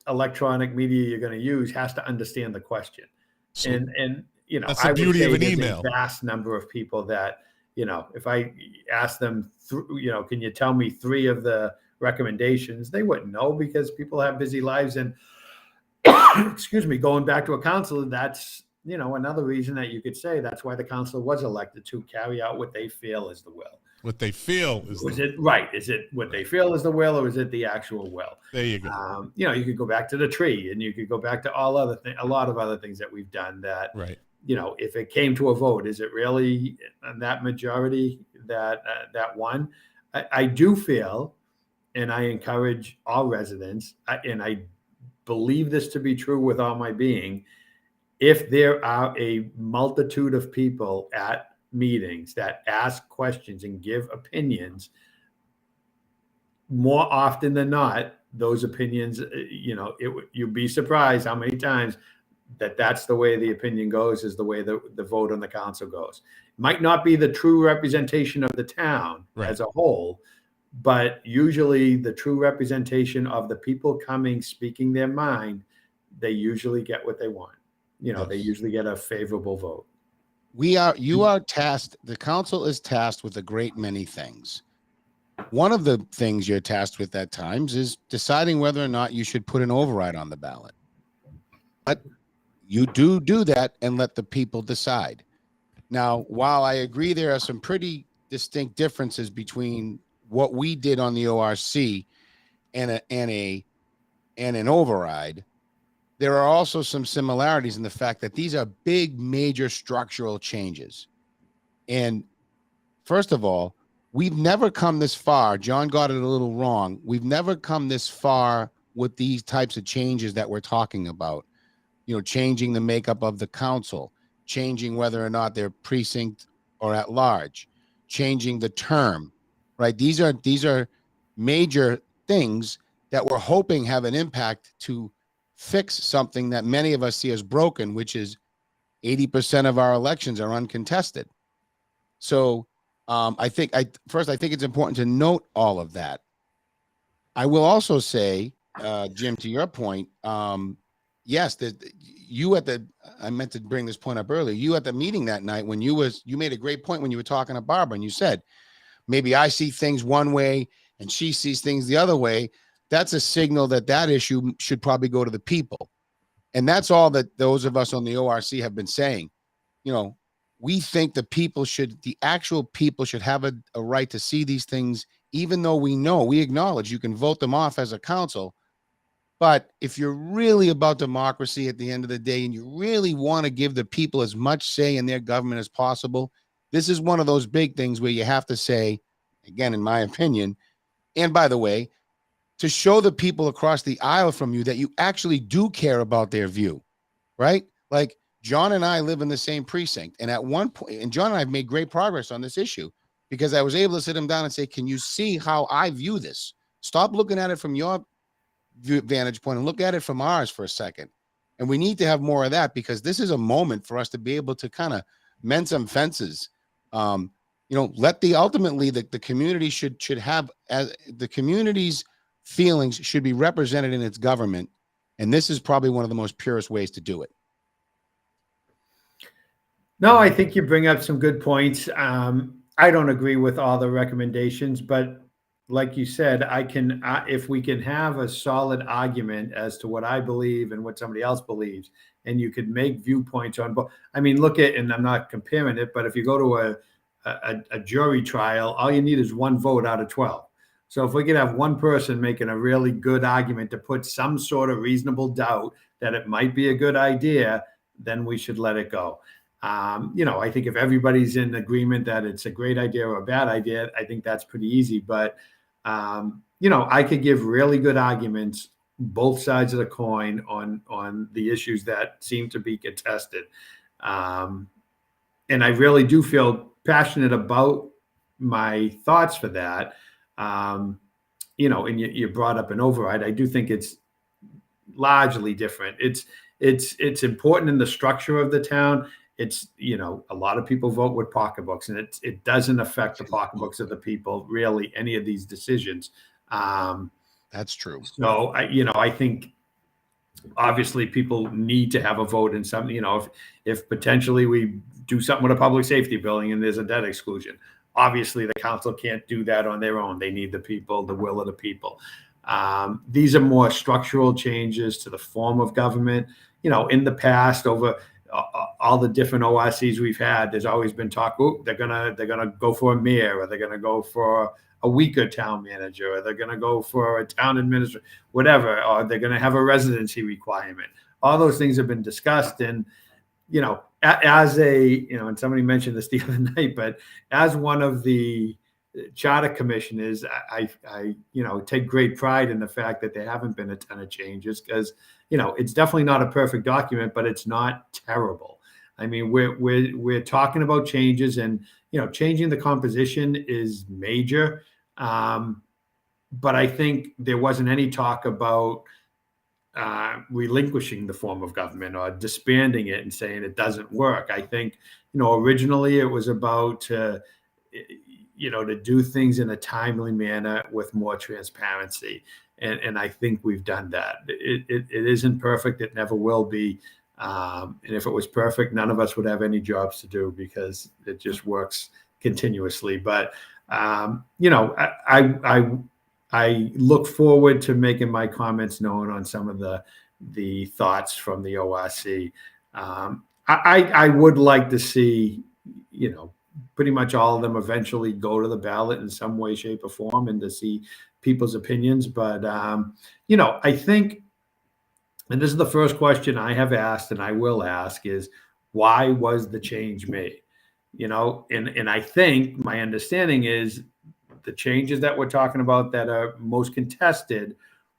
electronic media you're going to use has to understand the question. So, and that's the beauty of an email. A vast number of people that, if I ask them, can you tell me 3 of the recommendations? They wouldn't know, because people have busy lives. And excuse me, going back to a counselor, that's, another reason that you could say that's why the counselor was elected, to carry out what they feel is the will. What they feel is right? Is it what they feel is the will, or is it the actual will? There you go. You could go back to the tree, and you could go back to a lot of other things that we've done that, right. If it came to a vote, is it really that majority that won? I do feel, and I encourage all residents, and I believe this to be true with all my being, if there are a multitude of people at meetings that ask questions and give opinions, more often than not, those opinions, you'd be surprised how many times that's the way the opinion goes, is the way the vote on the council goes. Might not be the true representation of the town as a whole, but usually the true representation of the people coming, speaking their mind, they usually get what they want. They usually get a favorable vote. You are tasked, the council is tasked with a great many things. One of the things you're tasked with at times is deciding whether or not you should put an override on the ballot. But you do that and let the people decide. Now, while I agree there are some pretty distinct differences between what we did on the ORC and an override, there are also some similarities in the fact that these are big, major structural changes. And first of all, we've never come this far. John got it a little wrong. We've never come this far with these types of changes that we're talking about. You know, changing the makeup of the council, changing whether or not they're precinct or at large, changing the term, right? These are major things that we're hoping have an impact to fix something that many of us see as broken, which is 80% of our elections are uncontested. So I think it's important to note all of that. I will also say, Jim, to your point, yes, I meant to bring this point up earlier. You at the meeting that night when you made a great point when you were talking to Barbara, and you said, maybe I see things one way and she sees things the other way. That's a signal that issue should probably go to the people. And that's all that those of us on the ORC have been saying. You know, we think the actual people should have a right to see these things, even though we acknowledge you can vote them off as a council. But if you're really about democracy at the end of the day, and you really want to give the people as much say in their government as possible, this is one of those big things where you have to say, again, in my opinion, and by the way, to show the people across the aisle from you that you actually do care about their view, right? Like John and I live in the same precinct. And at one point, and John and I have made great progress on this issue because I was able to sit him down and say, can you see how I view this? Stop looking at it from your vantage point and look at it from ours for a second. And we need to have more of that because this is a moment for us to be able to kind of mend some fences. Ultimately the community should have, as the community's feelings should be represented in its government. And this is probably one of the most purest ways to do it. No, I think you bring up some good points. I don't agree with all the recommendations, but like you said, if we can have a solid argument as to what I believe and what somebody else believes, and you could make viewpoints on both. I mean, look at, and I'm not comparing it, but if you go to a jury trial, all you need is one vote out of 12. So if we could have one person making a really good argument to put some sort of reasonable doubt that it might be a good idea, then we should let it go. I think if everybody's in agreement that it's a great idea or a bad idea, I think that's pretty easy. But, I could give really good arguments, both sides of the coin on the issues that seem to be contested. And I really do feel passionate about my thoughts for that. And you brought up an override. I do think it's largely different. It's important in the structure of the town. It's, a lot of people vote with pocketbooks, and it doesn't affect the pocketbooks of the people, really, any of these decisions. That's true. So I think obviously people need to have a vote in something, if potentially we do something with a public safety building and there's a debt exclusion, obviously the council can't do that on their own. They need the people, the will of the people. These are more structural changes to the form of government. In the past, over all the different ORCs we've had, there's always been talk, they're gonna go for a mayor, or they're gonna go for a weaker town manager, or they're gonna go for a town administrator, whatever, or they're gonna have a residency requirement. All those things have been discussed, and as and somebody mentioned this the other night, but as one of the charter commissioners, I take great pride in the fact that there haven't been a ton of changes, because it's definitely not a perfect document, but it's not terrible. I mean, we're talking about changes, and changing the composition is major. But I think there wasn't any talk about relinquishing the form of government or disbanding it and saying it doesn't work. I think originally it was about to do things in a timely manner with more transparency. And I think we've done that. It isn't perfect. It never will be. And if it was perfect, none of us would have any jobs to do, because it just works continuously. But, I look forward to making my comments known on some of the thoughts from the ORC. I would like to see, pretty much all of them eventually go to the ballot in some way, shape, or form, and to see people's opinions. But, I think, and this is the first question I have asked and I will ask, is why was the change made? And I think my understanding is the changes that we're talking about that are most contested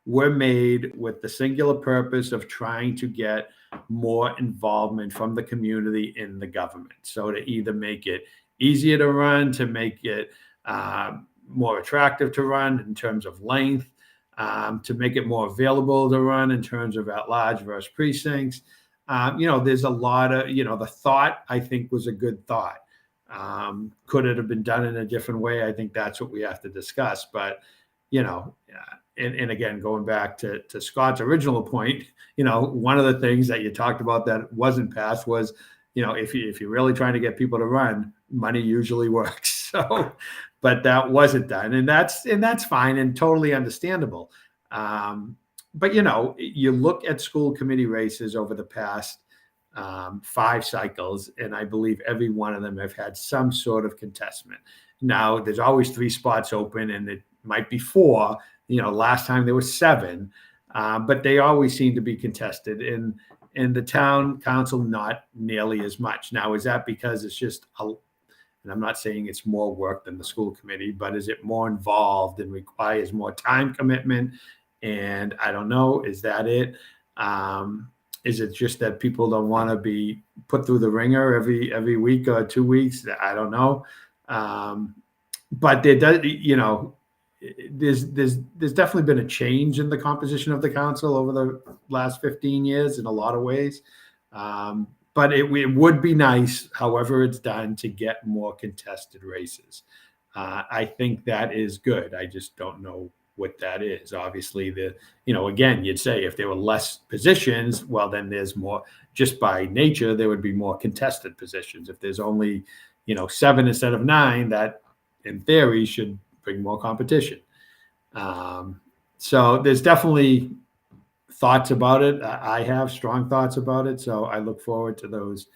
were made with the singular purpose of trying to get more involvement from the community in the government. So to either make it easier to run, to make it more attractive to run in terms of length, to make it more available to run in terms of at-large versus precincts. There's a lot of, the thought, I think, was a good thought. Could it have been done in a different way? I think that's what we have to discuss. But, and again, going back to Scott's original point, one of the things that you talked about that wasn't passed was, if you're really trying to get people to run, money usually works. So, but that wasn't done, and that's fine and totally understandable. But you look at school committee races over the past 5 cycles, and I believe every one of them have had some sort of contestment. Now, there's always 3 spots open, and it might be 4. Last time there were 7, but they always seem to be contested. And the town council, not nearly as much. Now, is that because it's just and I'm not saying it's more work than the school committee, but is it more involved and requires more time commitment? And I don't know, is that it? Is it just that people don't want to be put through the ringer every week or 2 weeks? I don't know. But there does, there's definitely been a change in the composition of the council over the last 15 years in a lot of ways. But it would be nice, however it's done, to get more contested races. I think that is good. I just don't know what that is. Obviously, again, you'd say if there were less positions, well, then there's more. Just by nature, there would be more contested positions. If there's only, 7 instead of 9, that in theory should bring more competition. So there's definitely thoughts about it. I have strong thoughts about it. So I look forward to those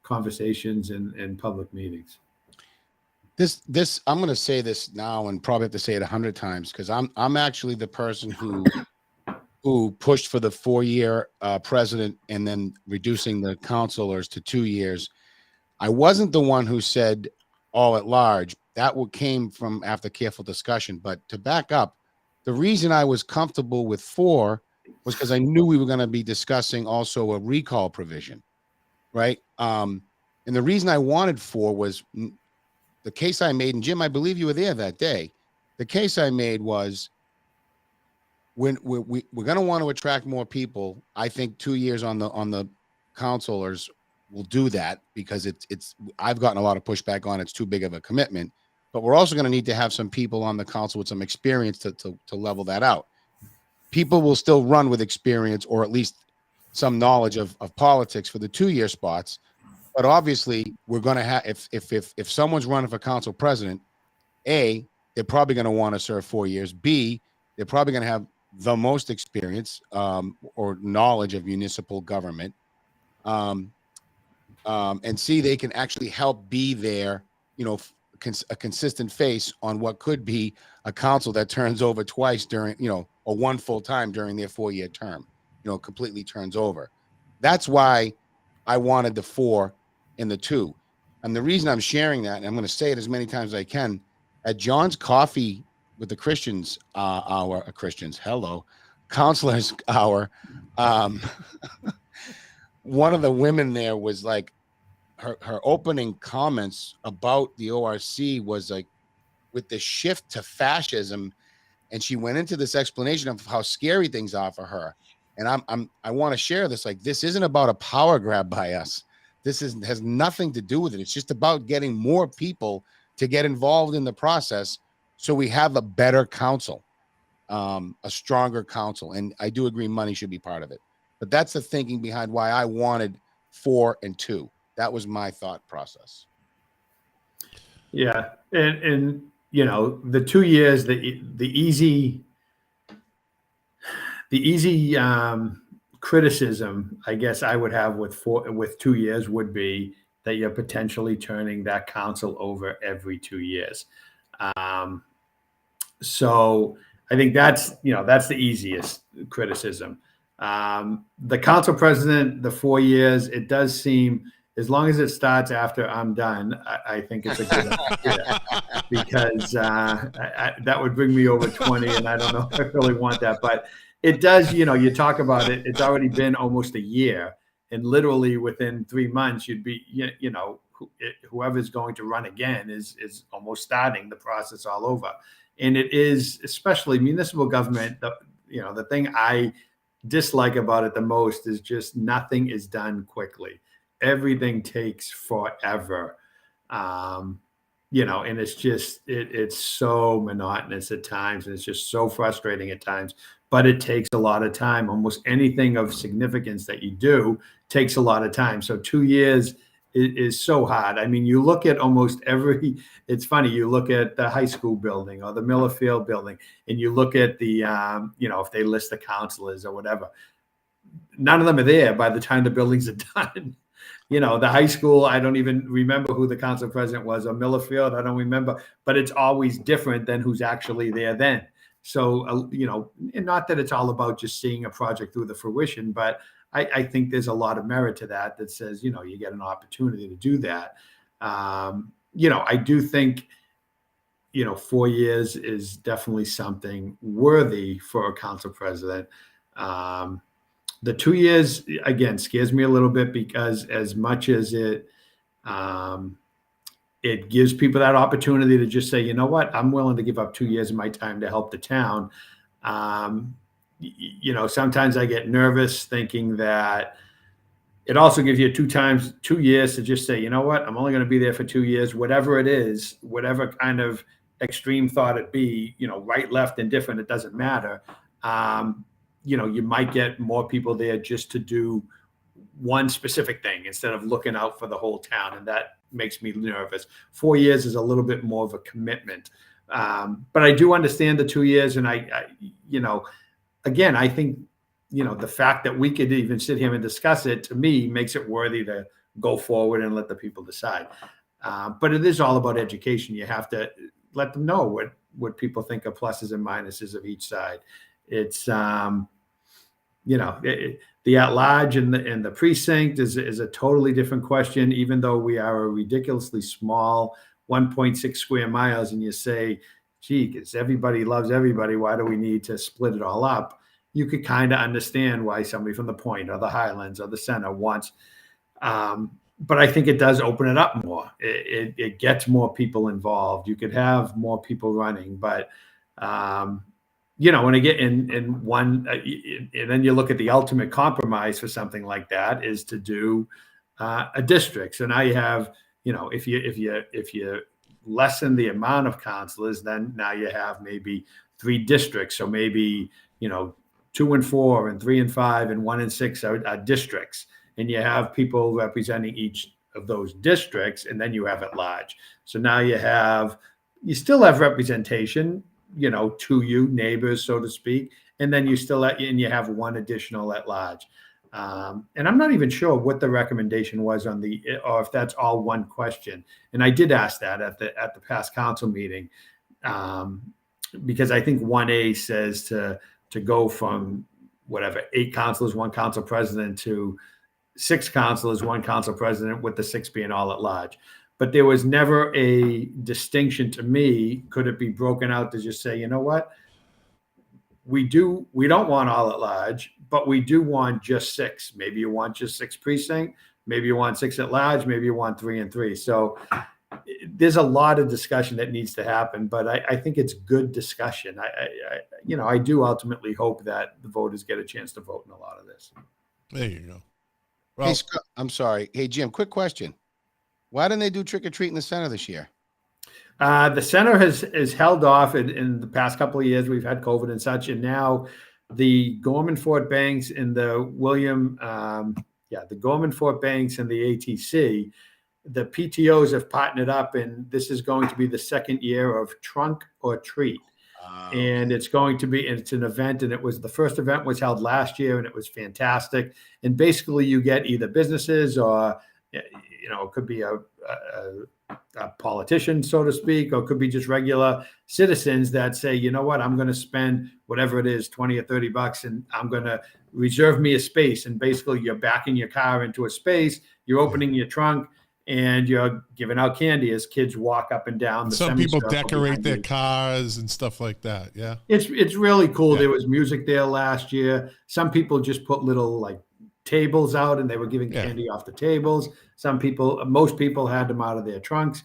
conversations in public meetings. This I'm going to say this now and probably have to say it 100 times because I'm actually the person who pushed for the 4-year president and then reducing the councilors to 2 years. I wasn't the one who said all at large. That came from after careful discussion. But to back up, the reason I was comfortable with 4 was because I knew we were going to be discussing also a recall provision, right? And the reason I wanted 4 was the case I made, and Jim, I believe you were there that day. The case I made was when we're going to want to attract more people. I think 2 years on the counselors will do that because I've gotten a lot of pushback on it's too big of a commitment, but we're also going to need to have some people on the council with some experience to level that out. People will still run with experience or at least some knowledge of politics for the 2-year spots. But obviously, we're going to have if someone's running for council president, A, they're probably going to want to serve 4 years. B, they're probably going to have the most experience or knowledge of municipal government. And C, they can actually help be there, a consistent face on what could be a council that turns over twice during, or one full time during their 4-year term, completely turns over. That's why I wanted the 4 and the 2. And the reason I'm sharing that, and I'm going to say it as many times as I can, at John's Coffee with the Christians counselors hour, one of the women there was like, her opening comments about the ORC was like, with the shift to fascism, and she went into this explanation of how scary things are for her. And I want to share this. Like, this isn't about a power grab by us. This has nothing to do with it. It's just about getting more people to get involved in the process so we have a better council, a stronger council. And I do agree money should be part of it. But that's the thinking behind why I wanted 4 and 2. That was my thought process. Yeah. And the 2 years, the easy criticism, I guess I would have with 2 years would be that you're potentially turning that council over every 2 years. So I think that's the easiest criticism. The council president, the 4 years, it does seem as long as it starts after I'm done, I think it's a good idea because that would bring me over 20, and I don't know if I really want that. But it does, you talk about it. It's already been almost a year, and literally within 3 months, you'd be, whoever's going to run again is almost starting the process all over. And it is, especially municipal government, the thing I dislike about it the most is just nothing is done quickly. Everything takes forever. And it's just, it's so monotonous at times, and it's just so frustrating at times, but it takes a lot of time. Almost anything of significance that you do takes a lot of time. So 2 years is so hard. I mean, you look at almost it's funny, you look at the high school building or the Miller Field building, and you look at the, if they list the counselors or whatever, none of them are there by the time the buildings are done. The high school, I don't even remember who the council president was, or Miller Field, I don't remember, but it's always different than who's actually there then. So, and not that it's all about just seeing a project through the fruition, but I think there's a lot of merit to that says, you get an opportunity to do that. I do think, 4 years is definitely something worthy for a council president. The 2 years, again, scares me a little bit because as much as it gives people that opportunity to just say, you know what, I'm willing to give up 2 years of my time to help the town. Sometimes I get nervous thinking that it also gives you 2 years to just say, you know what, I'm only going to be there for 2 years, whatever it is, whatever kind of extreme thought it be, right, left, indifferent, it doesn't matter. You might get more people there just to do one specific thing instead of looking out for the whole town. And that makes me nervous. 4 years is a little bit more of a commitment. But I do understand the 2 years. And again, I think, the fact that we could even sit here and discuss it, to me, makes it worthy to go forward and let the people decide. But it is all about education. You have to let them know what people think are pluses and minuses of each side. It's, the at-large and the precinct is a totally different question, even though we are a ridiculously small 1.6 square miles, and you say, gee, because everybody loves everybody, why do we need to split it all up? You could kind of understand why somebody from the Point or the Highlands or the Center wants, but I think it does open it up more. It gets more people involved. You could have more people running, but when I get in one, and then you look at the ultimate compromise for something like that is to do a district. So now you have, if you lessen the amount of councilors, then now you have maybe 3 districts. So maybe 2 and 4 and 3 and 5 and 1 and 6 are districts, and you have people representing each of those districts, and then you have at large. So now you still have representation, to you neighbors, so to speak, and then you have one additional at large. And I'm not even sure what the recommendation was or if that's all one question. And I did ask that at the past council meeting, because I think 1A says to go from 8 councilors, 1 council president, to 6 councilors, 1 council president, with the 6 being all at large. But there was never a distinction to me. Could it be broken out to just say, you know what? We don't want all at large, but we do want just 6. Maybe you want just 6 precinct. Maybe you want 6 at large. Maybe you want 3 and 3. So there's a lot of discussion that needs to happen, but I think it's good discussion. I do ultimately hope that the voters get a chance to vote in a lot of this. There you go. Well, Hey, Scott, I'm sorry. Hey, Jim, quick question. Why didn't they do trick or treat in the center this year? The center has held off in the past couple of years. We've had COVID and such, and now the Gorman Fort Banks and the Gorman Fort Banks and the ATC, the PTOs have partnered up, and this is going to be the second year of Trunk or Treat. And it's an event, and the first event was held last year, and it was fantastic. And basically you get either businesses or you know, it could be a politician, so to speak, or it could be just regular citizens that say, you know what, I'm going to spend whatever it is, 20 or 30 bucks, and I'm going to reserve me a space. And basically you're backing your car into a space, you're opening your trunk, and you're giving out candy as kids walk up and down the Some people semicircle decorate behind their you. cars and stuff like that. Yeah. It's really cool. Yeah. There was music there last year. Some people just put little like tables out and they were giving candy off the tables. Most people had them out of their trunks.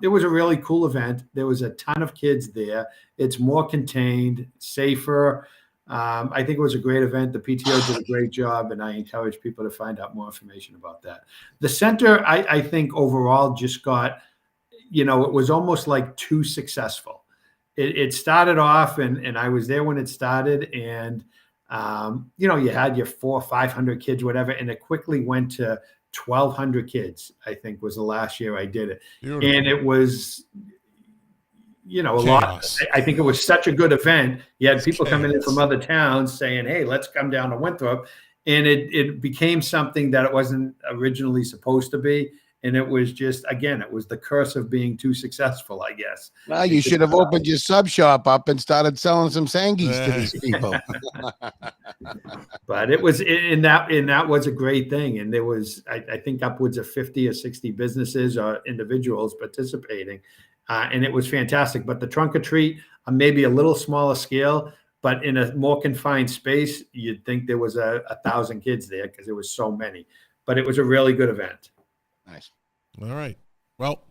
It was a really cool event. There was a ton of kids there. It's more contained, safer. I think it was a great event. The PTO did a great job, and I encourage people to find out more information about that. The center, I think overall just got, you know, it was almost like too successful. It started off, and I was there when it started, and you know, you had your 400 or 500 kids, whatever, and it quickly went to 1,200 kids. I think was the last year I did it. Beautiful. And it was, you know, a Chaos. lot. I think it was such a good event. You had It's people coming in chaos. from other towns saying, "Hey, let's come down to Winthrop," and it became something that it wasn't originally supposed to be. And it was just, again, it was the curse of being too successful, I guess. Well, you should have opened your sub shop up and started selling some Sangies to these people. But it was, and that was a great thing. And there was, I think, upwards of 50 or 60 businesses or individuals participating. And it was fantastic. But the trunk or treat, maybe a little smaller scale, but in a more confined space, you'd think there was 1,000 kids there because there was so many. But it was a really good event. Nice. All right. Well,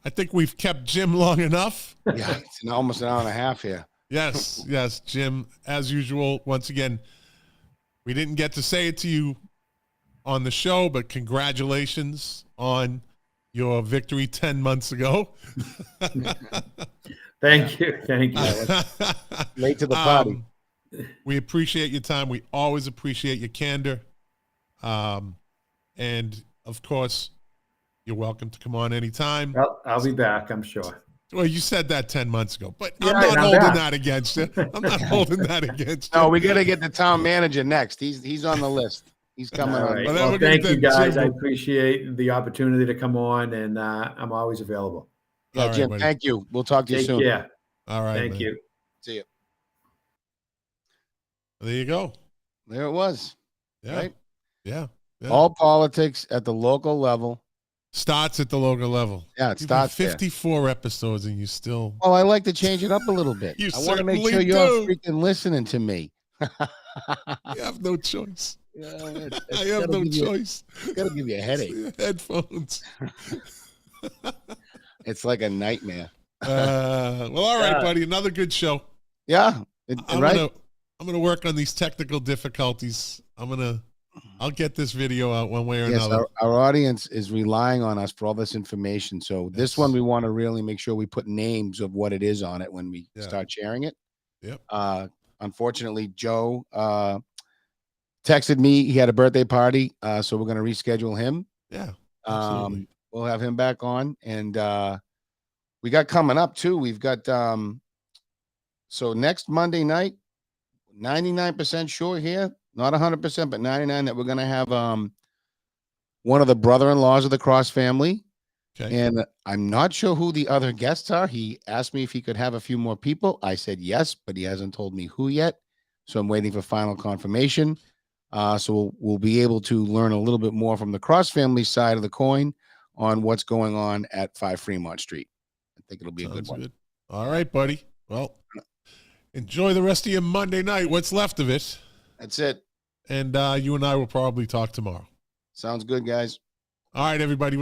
I think we've kept Jim long enough. Yeah, it's almost an hour and a half here. Yes, Jim, as usual, once again, we didn't get to say it to you on the show, but congratulations on your victory 10 months ago. Thank you. Late to the party. We appreciate your time. We always appreciate your candor. And of course, you're welcome to come on anytime. Well, I'll be back, I'm sure. Well, you said that 10 months ago, but Yeah, I'm not I'm holding back. that against you. I'm not holding that against you. No, we got to get the town manager next. He's on the list. He's coming All on. right. Well, then Well, we're gonna thank you, do guys. Jim. I appreciate the opportunity to come on, and I'm always available. Yeah, All right, Jim, buddy. thank you. We'll talk to you Take soon. care. All right. Thank man. you. See you. There you go. There it was. Yeah. Right? Yeah. Yeah. All politics at the local level. Starts at the local level. Yeah, it You've starts been there. 54 episodes and you still. Well, I like to change it up a little bit. You I want to make certainly sure you're do. freaking listening to me. You have no choice. It's I have gotta no give you- choice. It's got to give you a headache. Headphones. It's like a nightmare. Well, all right, buddy. Another good show. Yeah. I'm right? gonna work on these technical difficulties. I'll get this video out one way or Yes, another. our audience is relying on us for all this information. So this one, we want to really make sure we put names of what it is on it when we start sharing it. Yep. Unfortunately, Joe texted me. He had a birthday party, so we're going to reschedule him. Yeah. Absolutely. We'll have him back on, and we got coming up too. We've got so next Monday night, 99% sure here. Not 100%, but 99 that we're going to have one of the brother-in-laws of the Cross family. Okay. And I'm not sure who the other guests are. He asked me if he could have a few more people. I said yes, but he hasn't told me who yet. So I'm waiting for final confirmation. So we'll be able to learn a little bit more from the Cross family side of the coin on what's going on at 5 Fremont Street. I think it'll be a good one. Good. All right, buddy. Well, enjoy the rest of your Monday night, what's left of it. That's it. And you and I will probably talk tomorrow. Sounds good, guys. All right, everybody.